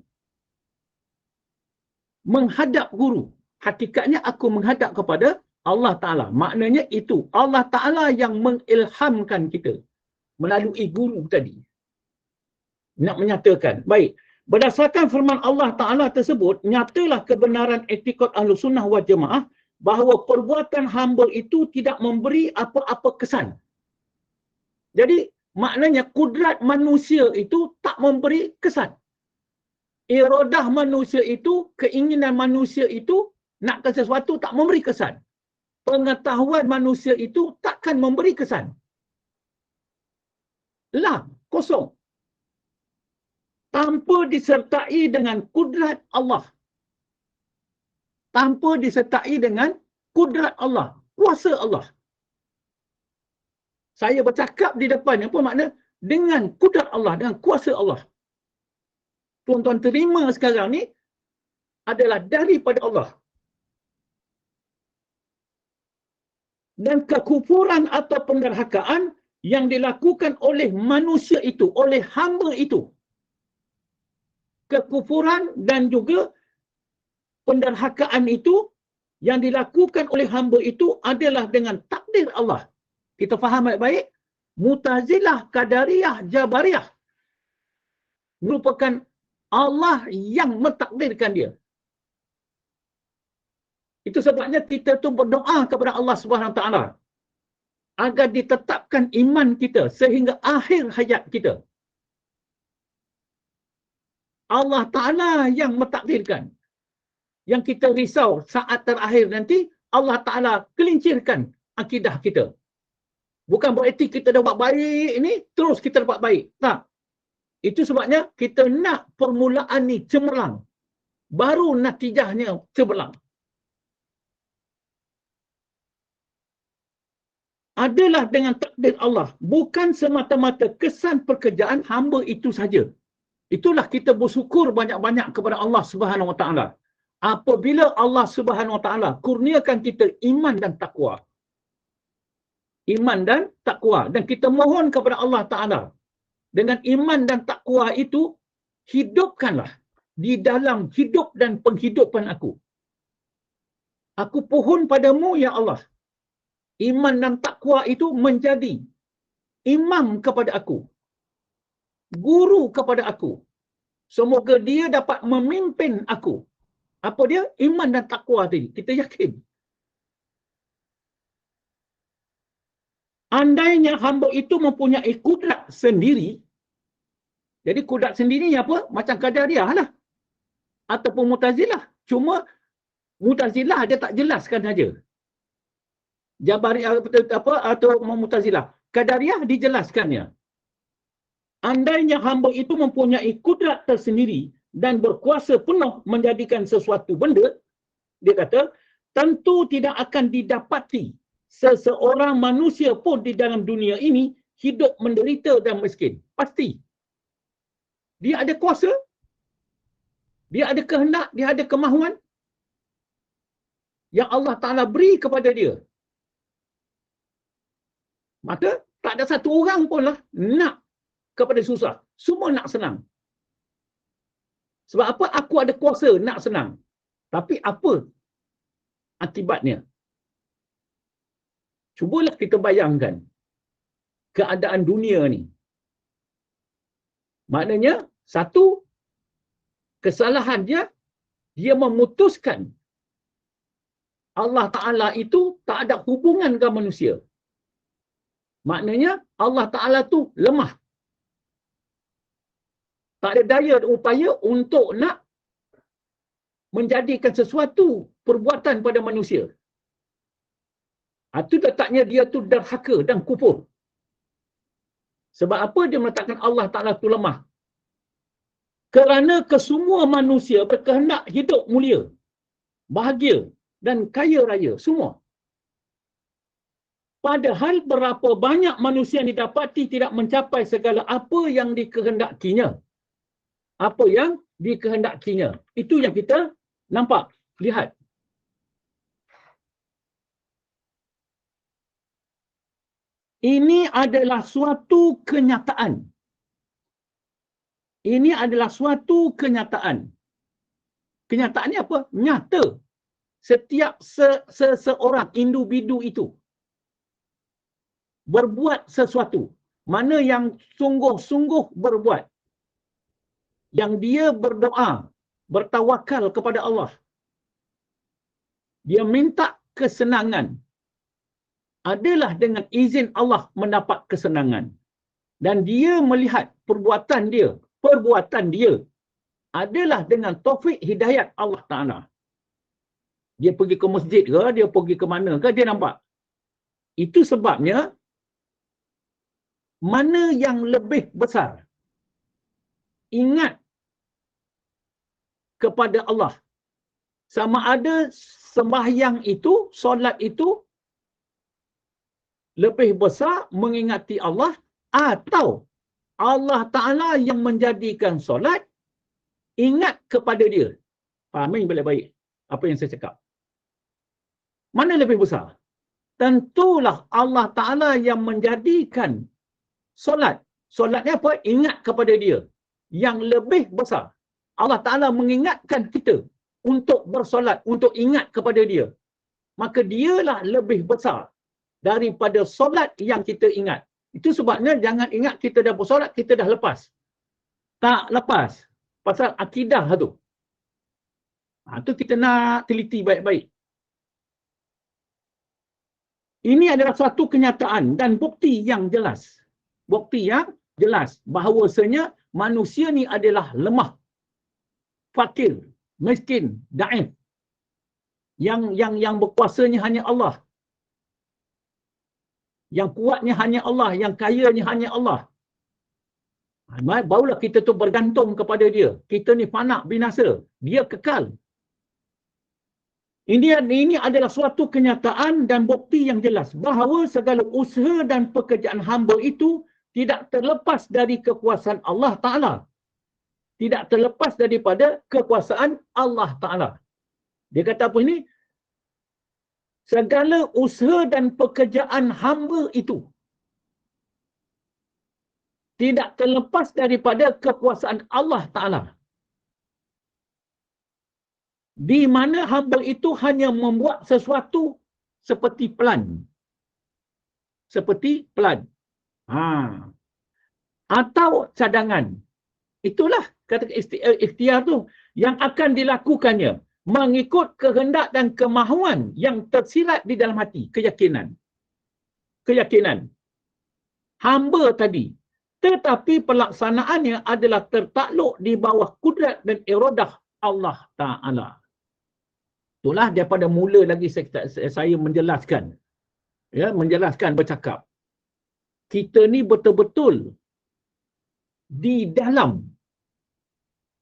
Speaker 1: menghadap guru? Hakikatnya aku menghadap kepada Allah Ta'ala. Maknanya itu. Allah Ta'ala yang mengilhamkan kita melalui guru tadi. Nak menyatakan. Baik. Berdasarkan firman Allah Ta'ala tersebut, nyatalah kebenaran i'tiqad ahlu sunnah wal jamaah bahawa perbuatan hamba itu tidak memberi apa-apa kesan. Jadi, maknanya kudrat manusia itu tak memberi kesan. Iradah manusia itu, keinginan manusia itu, nakkan sesuatu tak memberi kesan. Pengetahuan manusia itu takkan memberi kesan. Lah, kosong. Tanpa disertai dengan kudrat Allah. Tanpa disertai dengan kudrat Allah. Kuasa Allah. Saya bercakap di depannya apa makna? Dengan kudrat Allah, dengan kuasa Allah. Tuan-tuan terima sekarang ni adalah daripada Allah. Dan kekufuran atau penderhakaan yang dilakukan oleh manusia itu, oleh hamba itu. Kekufuran dan juga penderhakaan itu yang dilakukan oleh hamba itu adalah dengan takdir Allah. Kita faham baik-baik? Mu'tazilah, Qadariyah, Jabariyah merupakan Allah yang mentakdirkan dia. Itu sebabnya kita tu berdoa kepada Allah Subhanahu Wa Taala agar ditetapkan iman kita sehingga akhir hayat kita. Allah Ta'ala yang mentakdirkan. Yang kita risau saat terakhir nanti, Allah Ta'ala gelincirkan akidah kita. Bukan bererti kita dah buat baik ini, terus kita dapat baik. Tak. Itu sebabnya kita nak permulaan ni cemerlang. Baru natijahnya cemerlang. Adalah dengan takdir Allah. Bukan semata-mata kesan pekerjaan hamba itu saja. Itulah kita bersyukur banyak-banyak kepada Allah Subhanahu Wa Taala. Apabila Allah Subhanahu Wa Taala kurniakan kita iman dan takwa. Iman dan takwa. Dan kita mohon kepada Allah Ta'ala. Dengan iman dan takwa itu, hidupkanlah di dalam hidup dan penghidupan aku. Aku pohon padamu, ya Allah. Iman dan takwa itu menjadi imam kepada aku. Guru kepada aku. Semoga dia dapat memimpin aku. Apa dia? Iman dan takwa tadi. Kita yakin. Andainya hamba itu mempunyai kudrat sendiri, jadi kudrat sendiri apa? Macam Qadariyah lah. Ataupun Mu'tazilah. Cuma Mu'tazilah dia tak jelaskan saja. Jabariyah apa atau Mu'tazilah. Qadariyah dijelaskannya. Andainya hamba itu mempunyai kudrat tersendiri dan berkuasa penuh menjadikan sesuatu benda, dia kata, tentu tidak akan didapati seseorang manusia pun di dalam dunia ini hidup menderita dan miskin. Pasti. Dia ada kuasa, dia ada kehendak, dia ada kemahuan yang Allah Ta'ala beri kepada dia. Maka tak ada satu orang pun lah nak kepada susah. Semua nak senang. Sebab apa? Aku ada kuasa nak senang. Tapi apa akibatnya? Cubalah kita bayangkan keadaan dunia ni. Maknanya, satu, kesalahan dia memutuskan Allah Ta'ala itu tak ada hubungan dengan manusia. Maknanya, Allah Ta'ala tu lemah. Tak ada daya dan upaya untuk nak menjadikan sesuatu perbuatan pada manusia. Itu letaknya dia tu derhaka dan kufur. Sebab apa dia meletakkan Allah Ta'ala tu lemah? Kerana kesemua manusia berkehendak hidup mulia, bahagia dan kaya raya. Semua. Padahal berapa banyak manusia yang didapati tidak mencapai segala apa yang dikehendakinya. Apa yang dikehendakinya. Itu yang kita nampak, lihat. Ini adalah suatu kenyataan. Ini adalah suatu kenyataan. Kenyataan ni apa? Nyata. Setiap seseorang individu itu berbuat sesuatu. Mana yang sungguh-sungguh berbuat. Yang dia berdoa, bertawakal kepada Allah. Dia minta kesenangan. Adalah dengan izin Allah mendapat kesenangan. Dan dia melihat perbuatan dia adalah dengan taufik hidayat Allah Ta'ala. Dia pergi ke masjid ke, dia pergi ke mana ke, dia nampak. Itu sebabnya, mana yang lebih besar? Ingat kepada Allah. Sama ada sembahyang itu, solat itu, lebih besar mengingati Allah atau Allah Ta'ala yang menjadikan solat ingat kepada dia? Fahami baik-baik apa yang saya cakap. Mana lebih besar? Tentulah Allah Ta'ala yang menjadikan solat. Solatnya apa? Ingat kepada dia. Yang lebih besar. Allah Ta'ala mengingatkan kita untuk bersolat, untuk ingat kepada dia. Maka dialah lebih besar daripada solat yang kita ingat. Itu sebabnya jangan ingat kita dah bersolat, kita dah lepas. Tak lepas. Pasal akidah tu. Itu kita nak teliti baik-baik. Ini adalah suatu kenyataan dan bukti yang jelas. Bukti yang jelas bahawasanya manusia ni adalah lemah, fakir, miskin, daif. Yang berkuasanya hanya Allah. Yang kuatnya hanya Allah, yang kayanya hanya Allah. Barulah kita tu bergantung kepada dia. Kita ni fana binasa, dia kekal. Ini adalah suatu kenyataan dan bukti yang jelas bahawa segala usaha dan pekerjaan hamba itu tidak terlepas dari kekuasaan Allah Ta'ala. Tidak terlepas daripada kekuasaan Allah Ta'ala. Dia kata apa ini? Segala usaha dan pekerjaan hamba itu tidak terlepas daripada kekuasaan Allah Ta'ala. Di mana hamba itu hanya membuat sesuatu seperti pelan. Seperti pelan. Atau cadangan. Itulah kata ikhtiar tu yang akan dilakukannya mengikut kehendak dan kemahuan yang tersirat di dalam hati. Keyakinan. Keyakinan. Hamba tadi. Tetapi pelaksanaannya adalah tertakluk di bawah kudrat dan iradah Allah Ta'ala. Itulah daripada mula lagi saya menjelaskan. Ya, menjelaskan bercakap. Kita ni betul-betul di dalam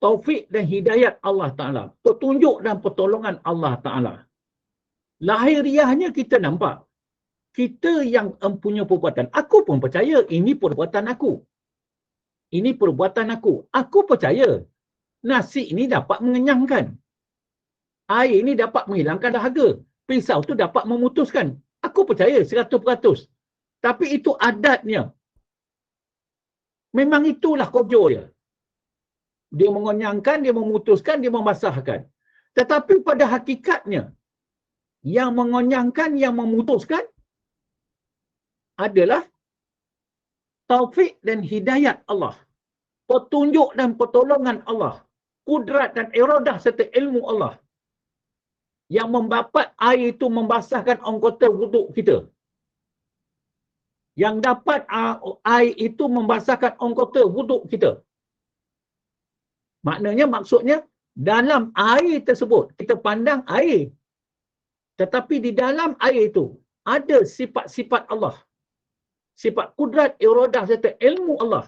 Speaker 1: taufik dan hidayat Allah Ta'ala. Petunjuk dan pertolongan Allah Ta'ala. Lahiriahnya kita nampak. Kita yang mempunyai perbuatan. Aku pun percaya ini perbuatan aku. Ini perbuatan aku. Aku percaya nasi ini dapat mengenyangkan. Air ini dapat menghilangkan dahaga. Pisau tu dapat memutuskan. Aku percaya 100%. Tapi itu adatnya. Memang itulah kojo dia. Dia mengenyangkan, dia memutuskan, dia membasahkan. Tetapi pada hakikatnya, yang mengenyangkan, yang memutuskan adalah taufik dan hidayat Allah. Petunjuk dan pertolongan Allah. Kudrat dan iradah serta ilmu Allah. Yang membapat air itu membasahkan anggota wuduk kita. Yang dapat air itu membasahkan anggota wuduk kita. Maknanya, maksudnya, dalam air tersebut, kita pandang air. Tetapi di dalam air itu, ada sifat-sifat Allah. Sifat kudrat, iradah serta ilmu Allah.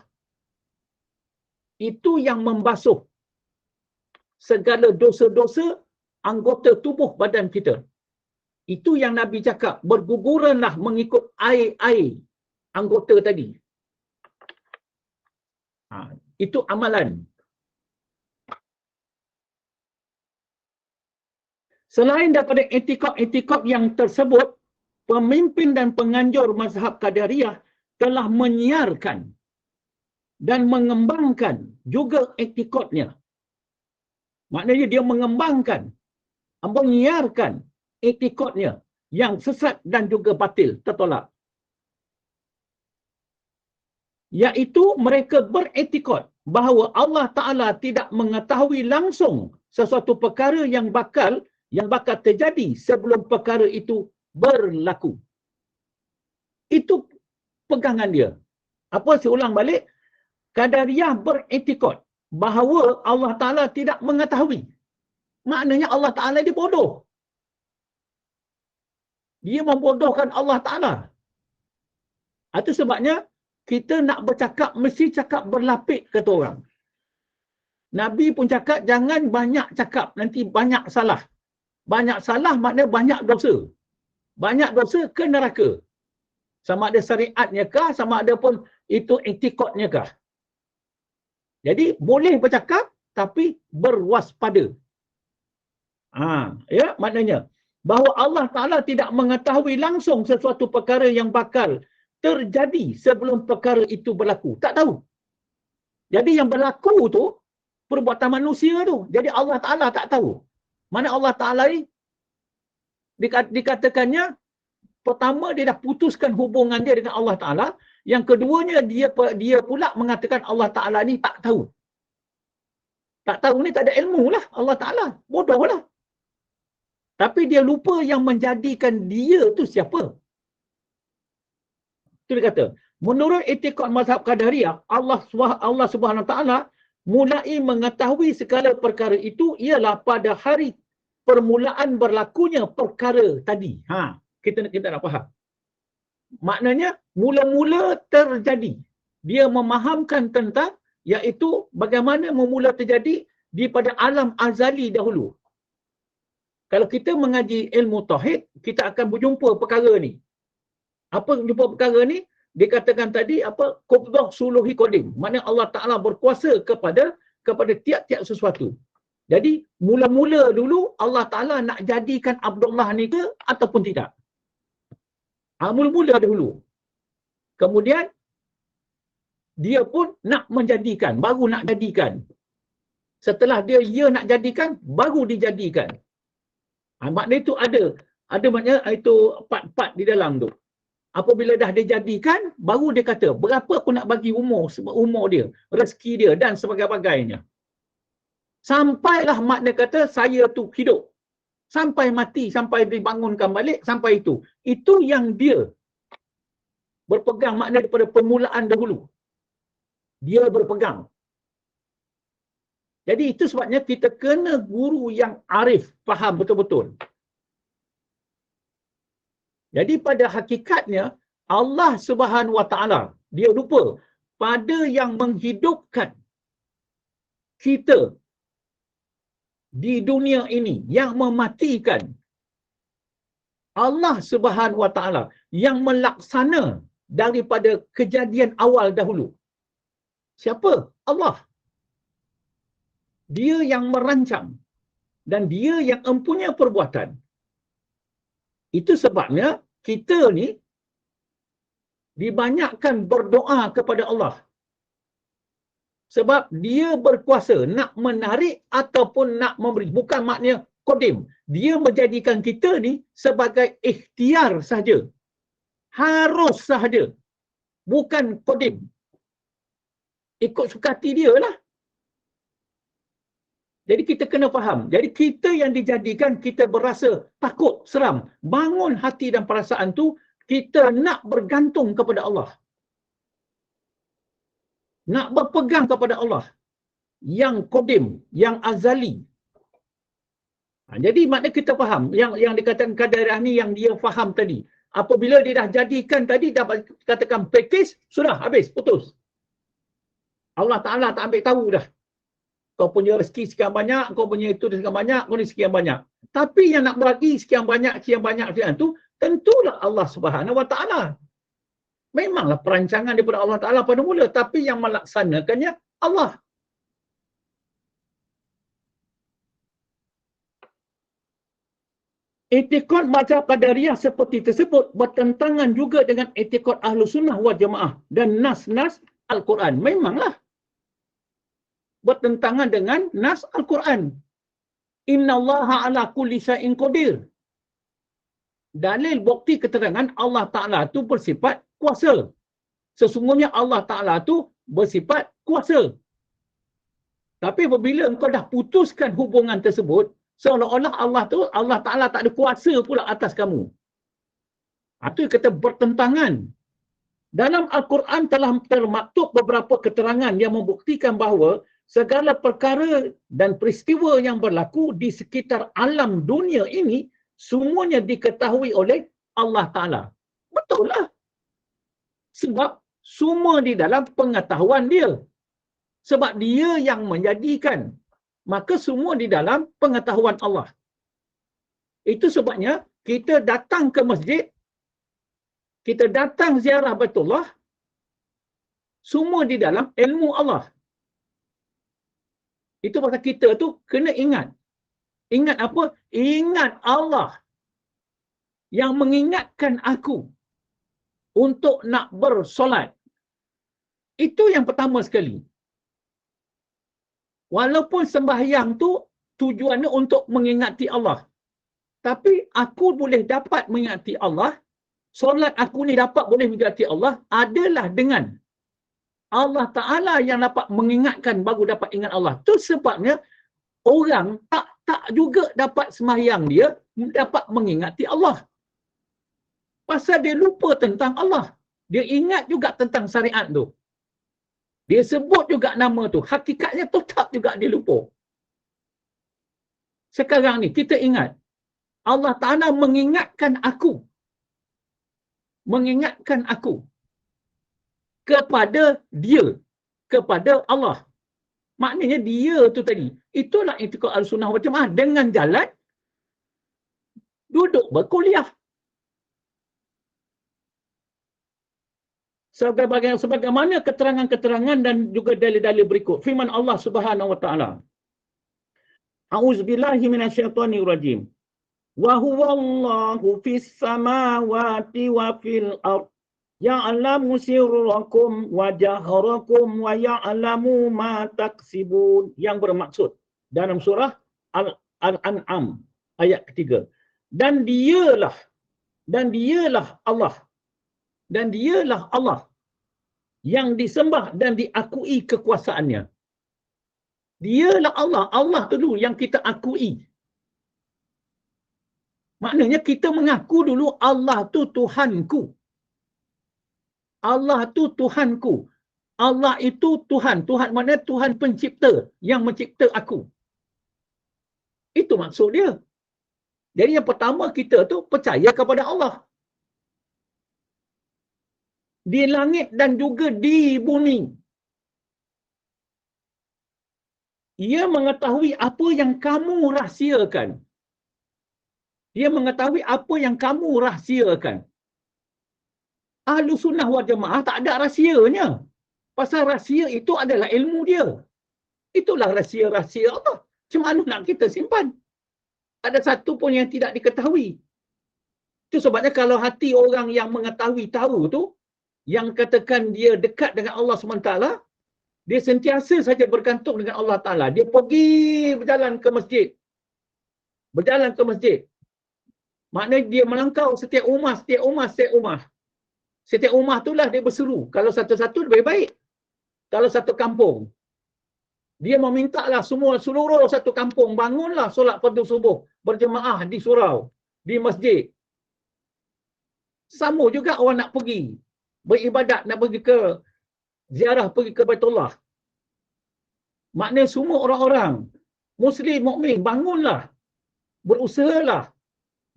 Speaker 1: Itu yang membasuh segala dosa-dosa anggota tubuh badan kita. Itu yang Nabi cakap, berguguranlah mengikut air-air anggota tadi. Itu amalan. Selain daripada etikot-etikot yang tersebut, pemimpin dan penganjur mazhab Qadariyah telah menyiarkan dan mengembangkan juga etikotnya. Maknanya dia mengembangkan, menyiarkan etikotnya yang sesat dan juga batil, tertolak. Iaitu mereka beretikot bahawa Allah Ta'ala tidak mengetahui langsung sesuatu perkara yang bakal terjadi sebelum perkara itu berlaku. Itu pegangan dia. Apa saya ulang balik? Qadariyah beretikot bahawa Allah Ta'ala tidak mengetahui. Maknanya Allah Ta'ala dia bodoh. Dia membodohkan Allah Ta'ala. Itu sebabnya kita nak bercakap mesti cakap berlapik kata orang. Nabi pun cakap jangan banyak cakap, nanti banyak salah. Banyak salah maknanya banyak dosa. Banyak dosa ke neraka. Sama ada syariatnya kah, sama ada pun itu etikotnya kah. Jadi boleh bercakap tapi berwaspada. Ya, maknanya bahawa Allah Ta'ala tidak mengetahui langsung sesuatu perkara yang bakal terjadi sebelum perkara itu berlaku. Tak tahu. Jadi yang berlaku tu perbuatan manusia tu. Jadi Allah Ta'ala tak tahu. Mana Allah Ta'ala ni dikatakannya pertama dia dah putuskan hubungan dia dengan Allah Ta'ala. Yang keduanya dia pula mengatakan Allah Ta'ala ni tak tahu. Tak tahu ni tak ada ilmu lah. Allah Ta'ala bodoh lah. Tapi dia lupa yang menjadikan dia tu siapa. Itu dia kata. Menurut etikad mazhab Qadariyah, Allah Subhanahu Ta'ala mulai mengetahui segala perkara itu ialah pada hari permulaan berlakunya perkara tadi. Kita nak faham. Maknanya mula-mula terjadi. Dia memahamkan tentang iaitu bagaimana memula terjadi di pada alam azali dahulu. Kalau kita mengaji ilmu tauhid, kita akan berjumpa perkara ni. Apa jumpa perkara ni? Dikatakan tadi apa? Qubdah suluhi qadim. Maknanya Allah Ta'ala berkuasa kepada tiap-tiap sesuatu. Jadi mula-mula dulu Allah Ta'ala nak jadikan Abdullah ni ke ataupun tidak. Mula-mula dahulu. Kemudian dia pun nak menjadikan, baru nak jadikan. Setelah dia nak jadikan, baru dijadikan. Maknanya itu ada maknanya itu part-part di dalam tu. Apabila dah dijadikan, baru dia kata, berapa aku nak bagi umur dia, rezeki dia dan sebagainya. Sampailah makna kata, saya tu hidup. Sampai mati, sampai dibangunkan balik, sampai itu. Itu yang dia berpegang makna daripada permulaan dahulu. Dia berpegang. Jadi itu sebabnya kita kena guru yang arif, faham betul-betul. Jadi pada hakikatnya Allah Subhanahu Wa Ta'ala dia lupa pada yang menghidupkan kita di dunia ini, yang mematikan Allah Subhanahu Wa Ta'ala, yang melaksana daripada kejadian awal dahulu. Siapa? Allah. Dia yang merancang dan dia yang mempunyai perbuatan. Itu sebabnya kita ni dibanyakkan berdoa kepada Allah. Sebab dia berkuasa nak menarik ataupun nak memberi. Bukan maknanya qadim. Dia menjadikan kita ni sebagai ikhtiar sahaja. Harus sahaja. Bukan qadim. Ikut suka hati dia lah. Jadi kita kena faham. Jadi kita yang dijadikan kita berasa takut, seram. Bangun hati dan perasaan tu, kita nak bergantung kepada Allah. Nak berpegang kepada Allah. Yang qadim, yang azali. Jadi maknanya kita faham. Yang dikatakan Qadariyah ni yang dia faham tadi. Apabila dia dah jadikan tadi, dah katakan praktis, sudah habis, putus. Allah Ta'ala tak ambil tahu dah. Kau punya rezeki sekian banyak, kau punya itu sekian banyak, kau ni sekian banyak. Tapi yang nak bagi sekian banyak tu, tentulah Allah Subhanahu Wa Ta'ala. Memanglah perancangan daripada Allah Ta'ala pada mula, tapi yang melaksanakannya Allah. Etikad mazhab Qadariyah seperti tersebut bertentangan juga dengan etikad Ahlus Sunnah wal Jamaah dan nas-nas Al-Quran. Memanglah bertentangan dengan nas Al-Quran. Innallaha ala kulli syai'in qadir. Dalil bukti keterangan Allah Ta'ala tu bersifat kuasa. Sesungguhnya Allah Ta'ala tu bersifat kuasa. Tapi apabila engkau dah putuskan hubungan tersebut, seolah-olah Allah Ta'ala tak ada kuasa pula atas kamu. Itu kata bertentangan. Dalam Al-Quran telah termaktub beberapa keterangan yang membuktikan bahawa segala perkara dan peristiwa yang berlaku di sekitar alam dunia ini semuanya diketahui oleh Allah Ta'ala. Betul lah. Sebab semua di dalam pengetahuan dia. Sebab dia yang menjadikan. Maka semua di dalam pengetahuan Allah. Itu sebabnya kita datang ke masjid, kita datang ziarah Baitullah, semua di dalam ilmu Allah. Itu pasal kita tu kena ingat. Ingat apa? Ingat Allah yang mengingatkan aku untuk nak bersolat. Itu yang pertama sekali. Walaupun sembahyang tu tujuannya untuk mengingati Allah. Tapi aku boleh dapat mengingati Allah, solat aku ni dapat boleh mengingati Allah adalah dengan Allah Ta'ala yang dapat mengingatkan baru dapat ingat Allah. Tu sebabnya orang tak juga dapat sembahyang dia dapat mengingati Allah. Pasal dia lupa tentang Allah. Dia ingat juga tentang syariat tu. Dia sebut juga nama tu. Hakikatnya tetap juga dia lupa. Sekarang ni kita ingat. Allah Ta'ala mengingatkan aku. Mengingatkan aku. Kepada dia. Kepada Allah. Maknanya dia tu tadi. Itulah i'tiqad Ahlussunnah wal Jamaah. Dengan jalan duduk berkuliah. Sebagaimana keterangan-keterangan dan juga dalil-dalil berikut. Firman Allah Subhanahu wa taala. A'udzubillahi minasyaitonir rajim. Wa huwallahu fis samawati wa fil ardh. Ya'lamu sirrakum wa jahrakum wa ya'lamu ma taksibun. Yang bermaksud dalam surah Al-An'am ayat ketiga. Dan dialah Allah. Dan dialah Allah yang disembah dan diakui kekuasaannya. Dialah Allah. Allah tu dulu yang kita akui. Maknanya kita mengaku dulu Allah tu Tuhanku. Allah tu Tuhanku. Allah itu Tuhan. Tuhan mana? Tuhan pencipta yang mencipta aku. Itu maksud dia. Jadi yang pertama kita tu percaya kepada Allah. Di langit dan juga di bumi. Ia mengetahui apa yang kamu rahsiakan. Dia mengetahui apa yang kamu rahsiakan. Ahlussunnah wal Jamaah tak ada rahsianya. Pasal rahsia itu adalah ilmu dia. Itulah rahsia-rahsia Allah. Macam mana nak kita simpan? Ada satu pun yang tidak diketahui. Itu sebabnya kalau hati orang yang mengetahui tahu tu, yang katakan dia dekat dengan Allah SWT, dia sentiasa saja bergantung dengan Allah Ta'ala. Dia pergi berjalan ke masjid. Berjalan ke masjid. Maknanya dia melangkau setiap rumah. Setiap rumah itulah dia berseru. Kalau satu-satu lebih baik. Kalau satu kampung, dia memintalah seluruh satu kampung, bangunlah solat fardu subuh berjemaah di surau, di masjid. Sama juga orang nak pergi beribadat, nak pergi ke ziarah, pergi ke Baitullah. Maknanya semua orang-orang Muslim, mukmin, bangunlah, berusahalah.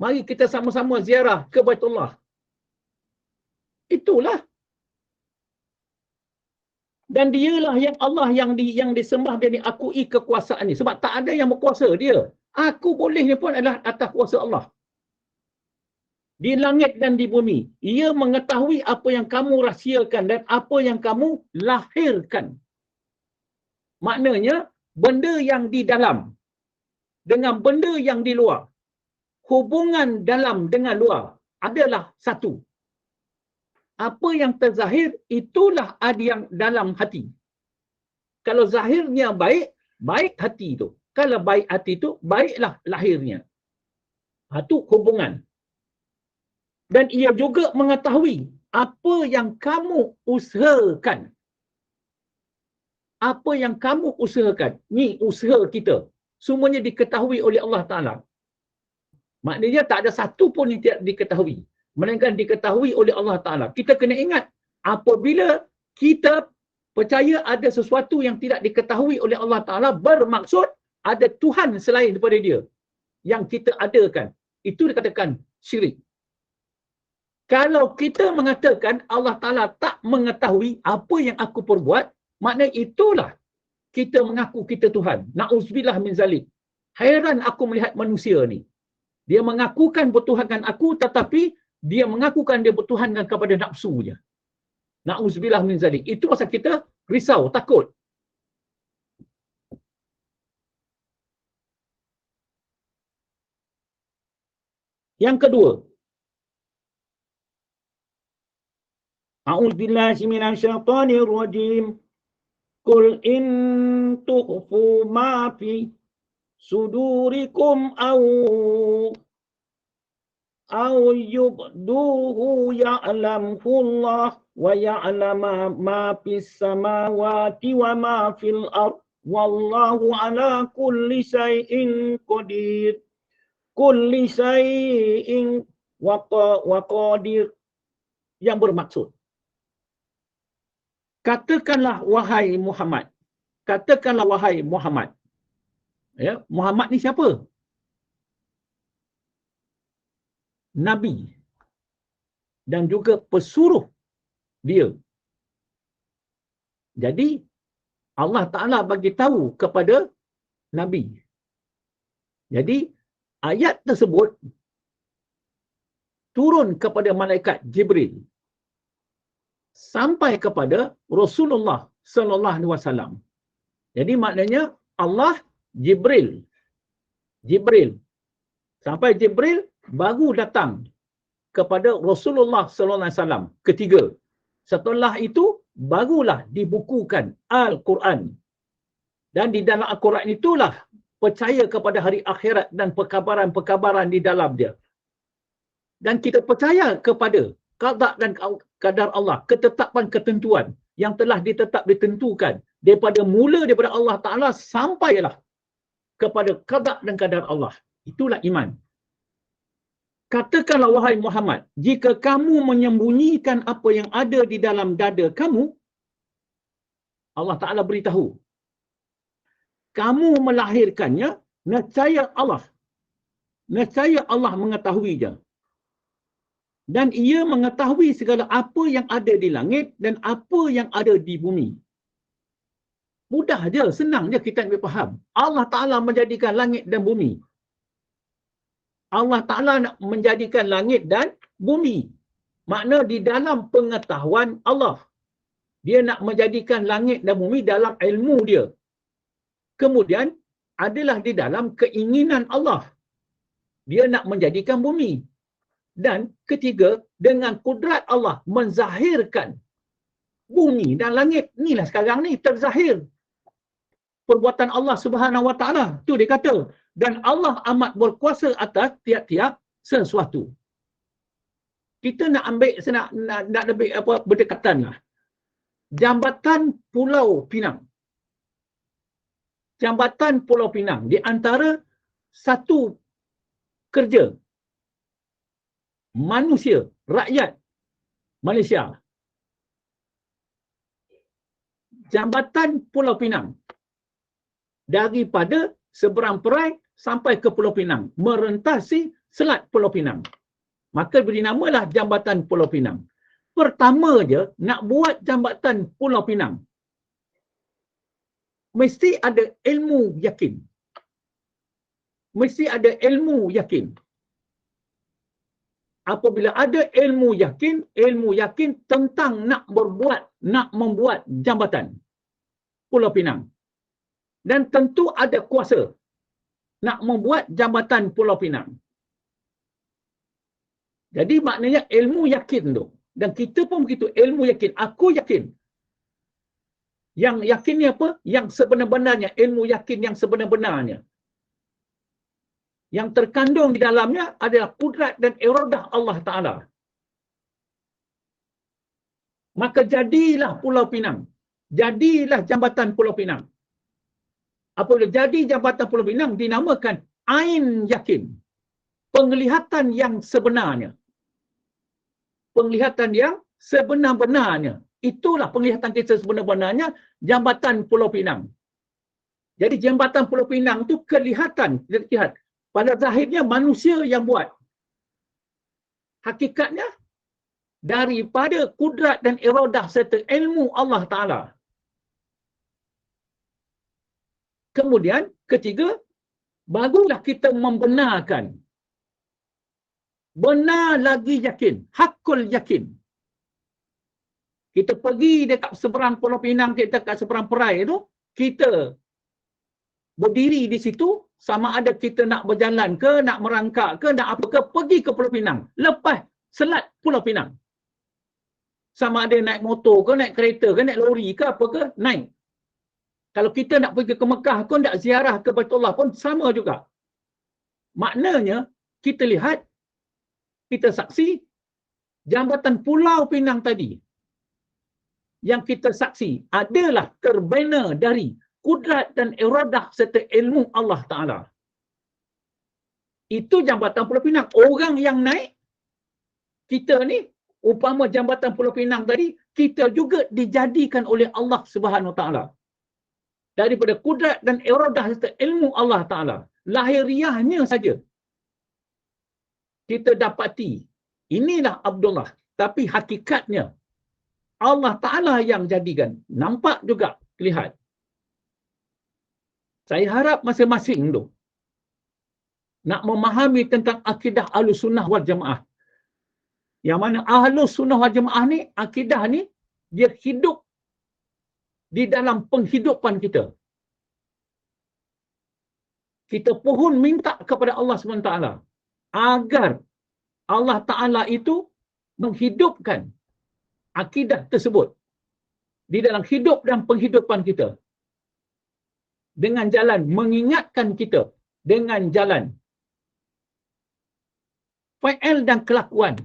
Speaker 1: Mari kita sama-sama ziarah ke Baitullah. Itulah. Dan dialah yang Allah yang disembah dan diakui kekuasaannya. Sebab tak ada yang berkuasa dia. Aku bolehnya pun adalah atas kuasa Allah. Di langit dan di bumi. Ia mengetahui apa yang kamu rahsiakan dan apa yang kamu lahirkan. Maknanya, benda yang di dalam dengan benda yang di luar. Hubungan dalam dengan luar adalah satu. Apa yang terzahir, itulah ada yang dalam hati. Kalau zahirnya baik, baik hati itu. Kalau baik hati itu, baiklah lahirnya. Itu hubungan. Dan ia juga mengetahui apa yang kamu usahakan. Apa yang kamu usahakan. Ni usaha kita. Semuanya diketahui oleh Allah Ta'ala. Maknanya tak ada satu pun yang tidak diketahui. Melainkan diketahui oleh Allah Ta'ala. Kita kena ingat, apabila kita percaya ada sesuatu yang tidak diketahui oleh Allah Ta'ala, bermaksud ada Tuhan selain daripada dia yang kita adakan. Itu dikatakan syirik. Kalau kita mengatakan Allah Ta'ala tak mengetahui apa yang aku perbuat, maknanya itulah kita mengaku kita Tuhan. Na'udzubillah min zalik. Hairan aku melihat manusia ni. Dia mengakukan bertuhankan aku, tetapi Dia mengakukan dia bertuhankan kepada nafsu dia. Na'udzubillah min zalik. Itu pasal kita risau, takut. Yang kedua, a'udzubillahi minasyaitonir rajim. Qul in tukhfu ma fi sudurikum aw yubduhu ya'lamhu Allah wa ya'lama ma fis samawati wa ma fil ard wallahu ala kulli syai'in qadir. Kulli syai'in wa qadir, yang bermaksud, katakanlah wahai Muhammad, katakanlah wahai Muhammad. Ya, Muhammad ni siapa? Nabi dan juga pesuruh dia. Jadi Allah Ta'ala bagi tahu kepada Nabi. Jadi ayat tersebut turun kepada malaikat Jibril sampai kepada Rasulullah sallallahu alaihi wasallam. Jadi maknanya Allah Jibril sampai Jibril baru datang kepada Rasulullah sallallahu alaihi wasallam ketiga. Setelah itu barulah dibukukan Al-Quran. Dan di dalam Al-Quran itulah percaya kepada hari akhirat dan perkabaran-perkabaran di dalam dia. Dan kita percaya kepada qada dan qadar Allah, ketetapan ketentuan yang telah ditentukan daripada Allah Ta'ala sampailah kepada qada dan qadar Allah. Itulah iman. Katakanlah wahai Muhammad, jika kamu menyembunyikan apa yang ada di dalam dada kamu, Allah Ta'ala beritahu, kamu melahirkannya, nescaya Allah mengetahuinya. Dan ia mengetahui segala apa yang ada di langit dan apa yang ada di bumi. Mudah je, senang je kita boleh faham. Allah Ta'ala menjadikan langit dan bumi. Allah Ta'ala nak menjadikan langit dan bumi. Makna di dalam pengetahuan Allah. Dia nak menjadikan langit dan bumi dalam ilmu dia. Kemudian adalah di dalam keinginan Allah. Dia nak menjadikan bumi. Dan ketiga, dengan kudrat Allah menzahirkan bumi dan langit. Inilah sekarang ni terzahir perbuatan Allah Subhanahu Wa Ta'ala. Tu dia kata, dan Allah amat berkuasa atas tiap-tiap sesuatu. Kita nak ambil nak lebih berdekatan lah. Jambatan Pulau Pinang. Jambatan Pulau Pinang di antara satu kerja manusia, rakyat Malaysia. Jambatan Pulau Pinang daripada seberang Perai sampai ke Pulau Pinang, merentasi Selat Pulau Pinang. Maka beri namalah Jambatan Pulau Pinang. Pertama je nak buat Jambatan Pulau Pinang, mesti ada ilmu yakin. Mesti ada ilmu yakin. Apabila ada ilmu yakin tentang nak membuat jambatan Pulau Pinang. Dan tentu ada kuasa nak membuat jambatan Pulau Pinang. Jadi maknanya ilmu yakin tu. Dan kita pun begitu, ilmu yakin. Aku yakin. Yang yakin ni apa? Yang sebenar-benarnya, ilmu yakin yang sebenar-benarnya. Yang terkandung di dalamnya adalah kudrat dan iradah Allah Ta'ala. Maka jadilah Pulau Pinang. Jadilah Jambatan Pulau Pinang. Apabila jadi Jambatan Pulau Pinang, dinamakan Ain Yakin. Penglihatan yang sebenarnya. Penglihatan yang sebenar-benarnya. Itulah penglihatan kita sebenar-benarnya, Jambatan Pulau Pinang. Jadi Jambatan Pulau Pinang tu kelihatan. Lihat. Pada zahirnya manusia yang buat. Hakikatnya daripada kudrat dan iradah serta ilmu Allah Ta'ala. Kemudian ketiga, barulah kita membenarkan benar lagi yakin, hakul yakin. Kita pergi dekat seberang Pulau Pinang, kita kat seberang Perai tu, kita berdiri di situ, sama ada kita nak berjalan ke, nak merangkak ke, nak apa ke, pergi ke Pulau Pinang. Lepas selat Pulau Pinang. Sama ada naik motor ke, naik kereta ke, naik lori ke, apa ke, naik. Kalau kita nak pergi ke Mekah pun, nak ziarah ke Baitullah pun, sama juga. Maknanya, kita lihat, kita saksi, jambatan Pulau Pinang tadi, yang kita saksi, adalah terbina dari kudrat dan iradah serta ilmu Allah Ta'ala. Itu jambatan Pulau Pinang. Orang yang naik, kita ni, umpama jambatan Pulau Pinang tadi, kita juga dijadikan oleh Allah Subhanahu Wa Ta'ala. Daripada kudrat dan iradah serta ilmu Allah Ta'ala. Lahiriahnya saja, kita dapati, inilah Abdullah. Tapi hakikatnya, Allah Ta'ala yang jadikan. Nampak juga, lihat. Saya harap masing-masing tu, nak memahami tentang akidah Ahlus Sunnah wal Jamaah. Yang mana Ahlus Sunnah wal Jamaah ni, akidah ni, dia hidup di dalam penghidupan kita. Kita pohon minta kepada Allah SWT agar Allah Ta'ala itu menghidupkan akidah tersebut di dalam hidup dan penghidupan kita. Dengan jalan mengingatkan kita dengan jalan fi'il dan kelakuan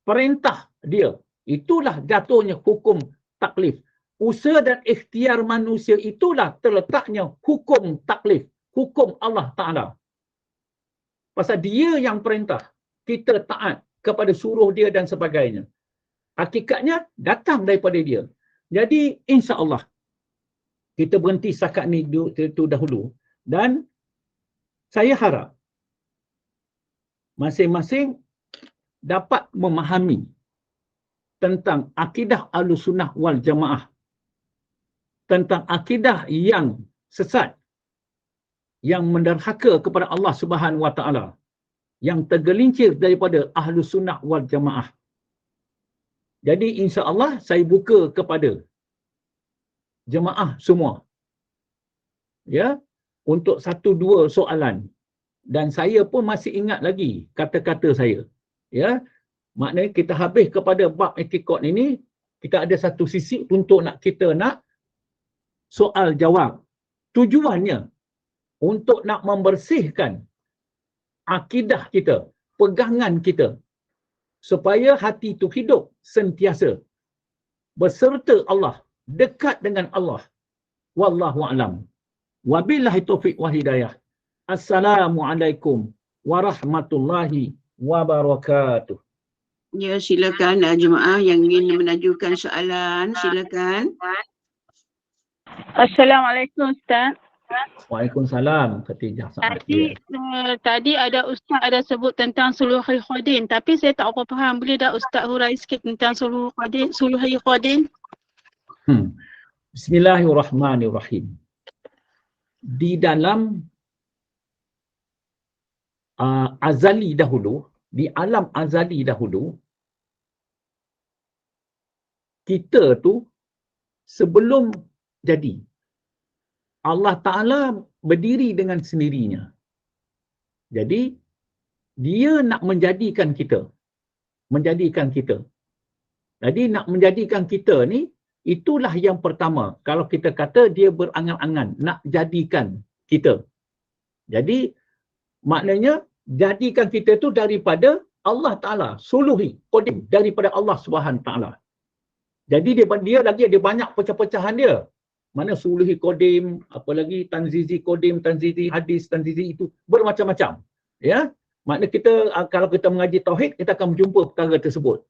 Speaker 1: perintah dia. Itulah jatuhnya hukum taklif. Usaha dan ikhtiar manusia itulah terletaknya hukum taklif, hukum Allah Ta'ala. Pasal dia yang perintah, kita taat kepada suruh dia dan sebagainya. Hakikatnya datang daripada dia. Jadi insya-Allah kita berhenti setakat ni itu dahulu, dan saya harap masing-masing dapat memahami tentang akidah Ahlussunnah wal Jamaah, tentang akidah yang sesat, yang menderhaka kepada Allah Subhanahu Wa Taala, yang tergelincir daripada Ahlussunnah wal Jamaah. Jadi insya-Allah saya buka kepada jemaah semua, ya, untuk 1-2 soalan, dan saya pun masih ingat lagi kata-kata saya, ya. Maknanya kita habis kepada bab etikot ini, kita ada satu sisi untuk kita nak soal jawab. Tujuannya untuk nak membersihkan akidah kita, pegangan kita, supaya hati itu hidup sentiasa berserta Allah, dekat dengan Allah. Wallahu a'lam. Wabillahi taufiq wal hidayah. Assalamualaikum warahmatullahi wabarakatuh.
Speaker 2: Ya, silakan jemaah yang ingin menajukan soalan, silakan.
Speaker 3: Assalamualaikum Ustaz.
Speaker 1: Waalaikumsalam Khatijah.
Speaker 3: Tadi ada Ustaz ada sebut tentang Suluhul Khodin, tapi saya tak apa faham. Boleh tak Ustaz hurai sikit tentang Suluhul Khodin?
Speaker 1: Bismillahirrahmanirrahim. Di dalam azali dahulu, di alam azali dahulu, kita tu sebelum jadi, Allah Ta'ala berdiri dengan sendirinya. Jadi, dia nak menjadikan kita. Jadi, nak menjadikan kita ni, itulah yang pertama. Kalau kita kata dia berangan-angan, nak jadikan kita. Jadi, maknanya, jadikan kita tu daripada Allah Ta'ala. Suluhi, kodim, daripada Allah Subhanahu Ta'ala. Jadi, dia lagi ada banyak pecah-pecahan dia. Mana suluhi kodim, apalagi tanzizi kodim, tanzizi hadis, tanzizi itu bermacam-macam. Ya, makna kita kalau kita mengaji tauhid, kita akan berjumpa perkara tersebut.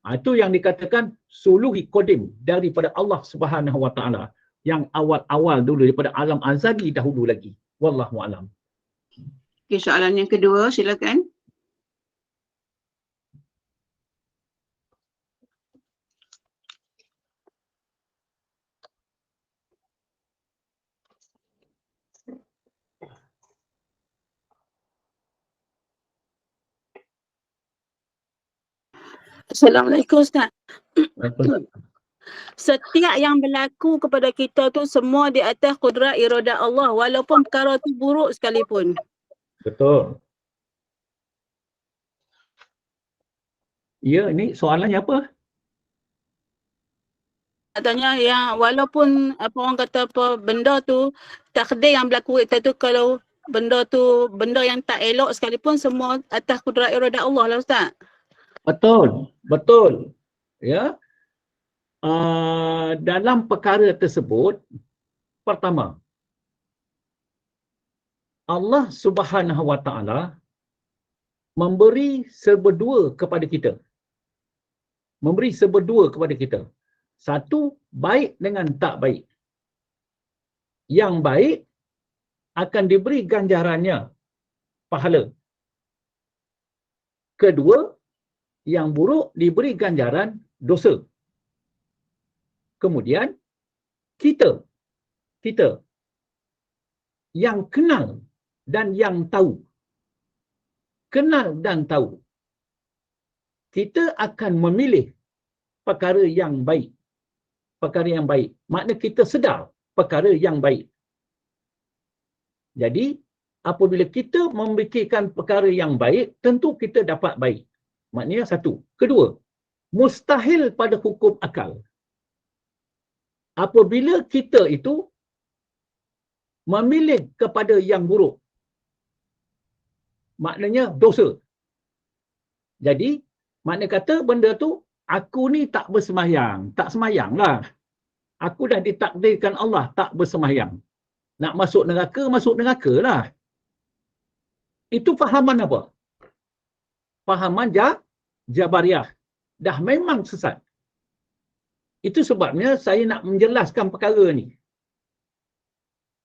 Speaker 1: Itu yang dikatakan suluhi kodim daripada Allah Subhanahu Wa Taala, yang awal-awal dulu daripada alam azali dahulu lagi. Wallahu a'lam.
Speaker 2: Okey, soalan yang kedua, silakan.
Speaker 3: Assalamualaikum Ustaz.
Speaker 1: Waalaikumsalam.
Speaker 3: Setiap yang berlaku kepada kita tu semua di atas kudrat iradah Allah walaupun perkara tu buruk sekalipun.
Speaker 1: Betul. Ya, ini soalannya apa?
Speaker 3: Katanya yang walaupun apa orang kata apa benda tu takdir yang berlaku kita tu, kalau benda tu benda yang tak elok sekalipun semua atas kudrat iradah Allah lah Ustaz.
Speaker 1: Betul, betul. Ya. Dalam perkara tersebut, pertama, Allah Subhanahu Wa Taala memberi serba dua kepada kita. Memberi serba dua kepada kita. Satu, baik dengan tak baik. Yang baik akan diberi ganjarannya, pahala. Kedua, yang buruk diberi ganjaran dosa. Kemudian, kita yang kenal dan yang tahu. Kenal dan tahu. Kita akan memilih perkara yang baik. Perkara yang baik. Makna kita sedar perkara yang baik. Jadi, apabila kita memikirkan perkara yang baik, tentu kita dapat baik. Maknanya satu. Kedua, mustahil pada hukum akal. Apabila kita itu memilih kepada yang buruk, maknanya dosa. Jadi, makna kata benda tu, aku ni tak bersemayang. Tak semayang lah. Aku dah ditakdirkan Allah tak bersemayang. Nak masuk neraka lah. Itu fahaman apa? Fahaman Jabariyah. Dah memang sesat. Itu sebabnya saya nak menjelaskan perkara ni.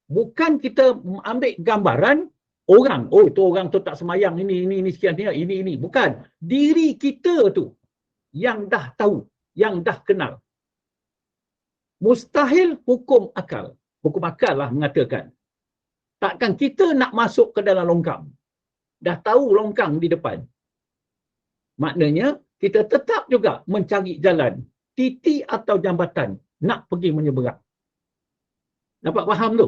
Speaker 1: Bukan kita ambil gambaran orang. Oh, itu orang tu tak semayang. Ini sekian. Ini. Bukan. Diri kita tu yang dah tahu. Yang dah kenal. Mustahil hukum akal. Hukum akal lah mengatakan. Takkan kita nak masuk ke dalam longkang. Dah tahu longkang di depan. Maknanya, kita tetap juga mencari jalan. Titi atau jambatan. Nak pergi menyeberang. Dapat faham tu?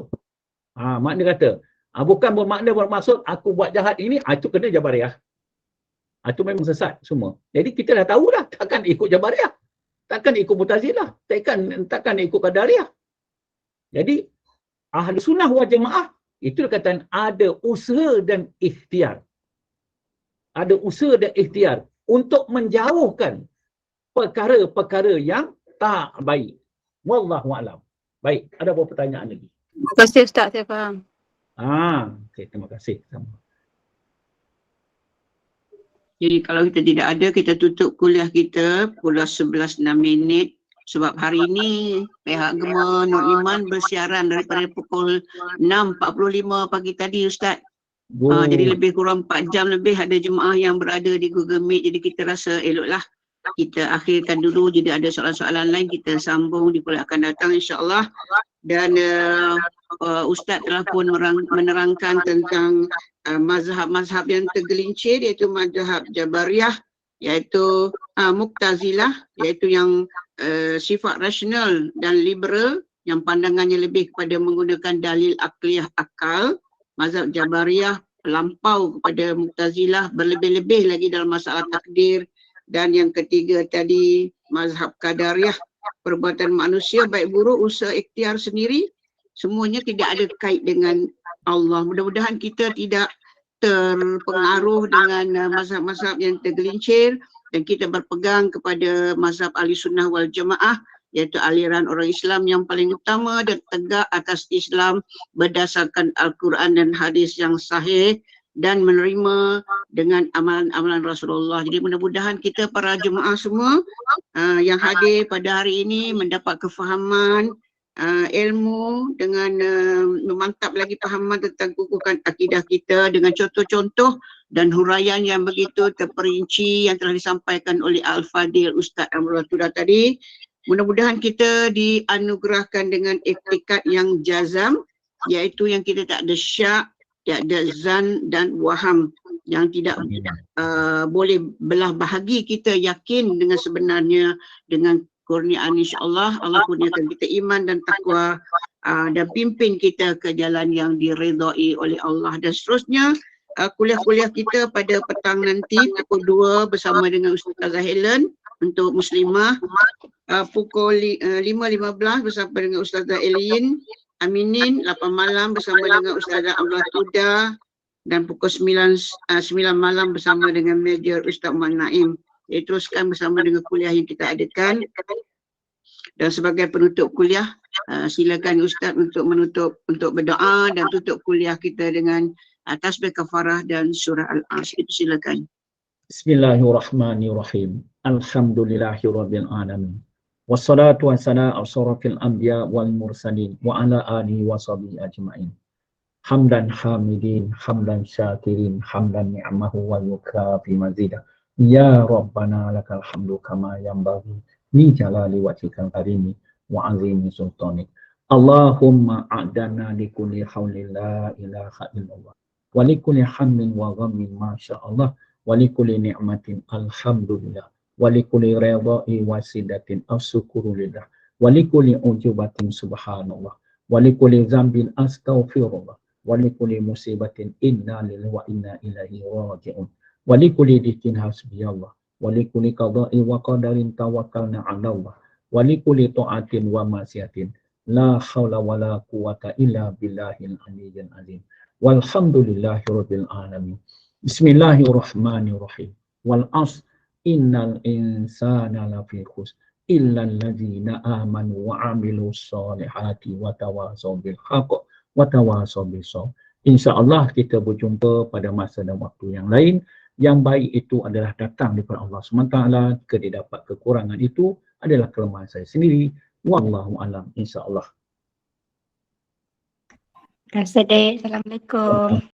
Speaker 1: Makna kata, bukan bermakna bermaksud aku buat jahat ini, itu kena Jabariyah. Itu memang sesat semua. Jadi kita dah tahu dah, takkan ikut Jabariyah. Takkan ikut Mu'tazilah. Takkan ikut Qadariyah. Jadi, Ahli Sunnah wal Jamaah, itu dikatakan ada usaha dan ikhtiar. Ada usaha dan ikhtiar untuk menjauhkan perkara-perkara yang tak baik. Wallahu a'lam. Baik, ada apa pertanyaan lagi?
Speaker 3: Terima kasih Ustaz, saya faham.
Speaker 1: Okay, terima kasih.
Speaker 2: Jadi kalau kita tidak ada, kita tutup kuliah kita pukul 11.06. Sebab hari ini pihak Gema Nur Iman bersiaran daripada pukul 6.45 pagi tadi Ustaz. Jadi lebih kurang 4 jam lebih ada jemaah yang berada di Google Meet. Jadi kita rasa eloklah kita akhirkan dulu. Jadi ada soalan-soalan lain kita sambung di kuliah akan datang insya-Allah. Dan Ustaz telah pun menerangkan tentang mazhab-mazhab yang tergelincir, iaitu mazhab Jabariyah, iaitu Mu'tazilah, iaitu yang sifat rasional dan liberal, yang pandangannya lebih kepada menggunakan dalil akliyah akal. Mazhab Jabariyah melampau kepada Mu'tazilah, berlebih-lebih lagi dalam masalah takdir. Dan yang ketiga tadi mazhab Qadariyah, perbuatan manusia baik buruk usaha ikhtiar sendiri, semuanya tidak ada kait dengan Allah. Mudah-mudahan kita tidak terpengaruh dengan mazhab-mazhab yang tergelincir dan kita berpegang kepada mazhab Ahli Sunnah wal Jamaah, iaitu aliran orang Islam yang paling utama dan tegak atas Islam berdasarkan Al-Quran dan hadis yang sahih dan menerima dengan amalan-amalan Rasulullah. Jadi mudah-mudahan kita para jemaah semua yang hadir pada hari ini mendapat kefahaman, ilmu dengan memantap lagi fahaman tentang kukuhkan akidah kita dengan contoh-contoh dan huraian yang begitu terperinci yang telah disampaikan oleh Al-Fadil Ustaz Amrul Huda tadi. Mudah-mudahan kita dianugerahkan dengan iktikad yang jazam, iaitu yang kita tak ada syak, tak ada zan dan waham. yang tidak boleh belah bahagi. Kita yakin dengan sebenarnya dengan kurniaan insya-Allah, Allah kurniakan kita iman dan takwa dan pimpin kita ke jalan yang diredai oleh Allah. Dan seterusnya kuliah-kuliah kita pada petang nanti pukul 2 bersama dengan Ustazah Helen untuk Muslimah, pukul 5.15 bersama dengan Ustazah Elin Aminin, 8 malam bersama dengan Ustazah Abdullah Tuda, dan pukul 9 malam bersama dengan Major Ustaz Mak Naim. Jadi teruskan bersama dengan kuliah yang kita adakan. Dan sebagai penutup kuliah, silakan Ustaz untuk berdoa dan tutup kuliah kita dengan tasbih kafarah dan surah Al-As. Itu silakan.
Speaker 1: Bismillahirrahmanirrahim. Alhamdulillahirabbil alamin. Wassalatu wassalamu ala asyrafil anbiya wal mursalin wa ala alihi wa sahbihi ajmain. Hamdan hamidin, hamdan syakirin, hamdan ni'amahu wa yukafi mazidah. Ya Rabbana lakal hamdu kama yanbaghi li jalali wajhikal karimi wa azimi sultanik. Allahumma a'dana li kulli haulin la ilaha illallah wa li kulli hammin wa ghammin masyaallah wa li kulli ni'matin alhamdulillah wa li kulli ridha'i wa sidatin asyukurulillah wa li kulli ujubatin subhanallah wa li kulli dzambin astaghfirullah wa li kulli musibatin inna lillahi wa inna ilaihi raji'un wa li kulli dikin hasbiyallah wa li kulli qada'i wa qadarin tawakkalna 'ala Allah wa li kulli ta'atin wa ma'siyatin la haula wa la quwata illa billahil aliyyil azim. Walhamdulillahi rabbil alamin. Bismillahirrahmanirrahim. Wal 'asr innal insana lafi khusr illa alladzina amanu wa 'amilus solihati wa tawasaw bil haqq wa tawasaw bis sabr. Insya-Allah kita berjumpa pada masa dan waktu yang lain. Yang baik itu adalah datang daripada Allah SWT. Jika dia dapat kekurangan itu adalah kelemahan saya sendiri. Wallahu alam, insya-Allah.
Speaker 4: Terima kasih, Dek. Assalamualaikum.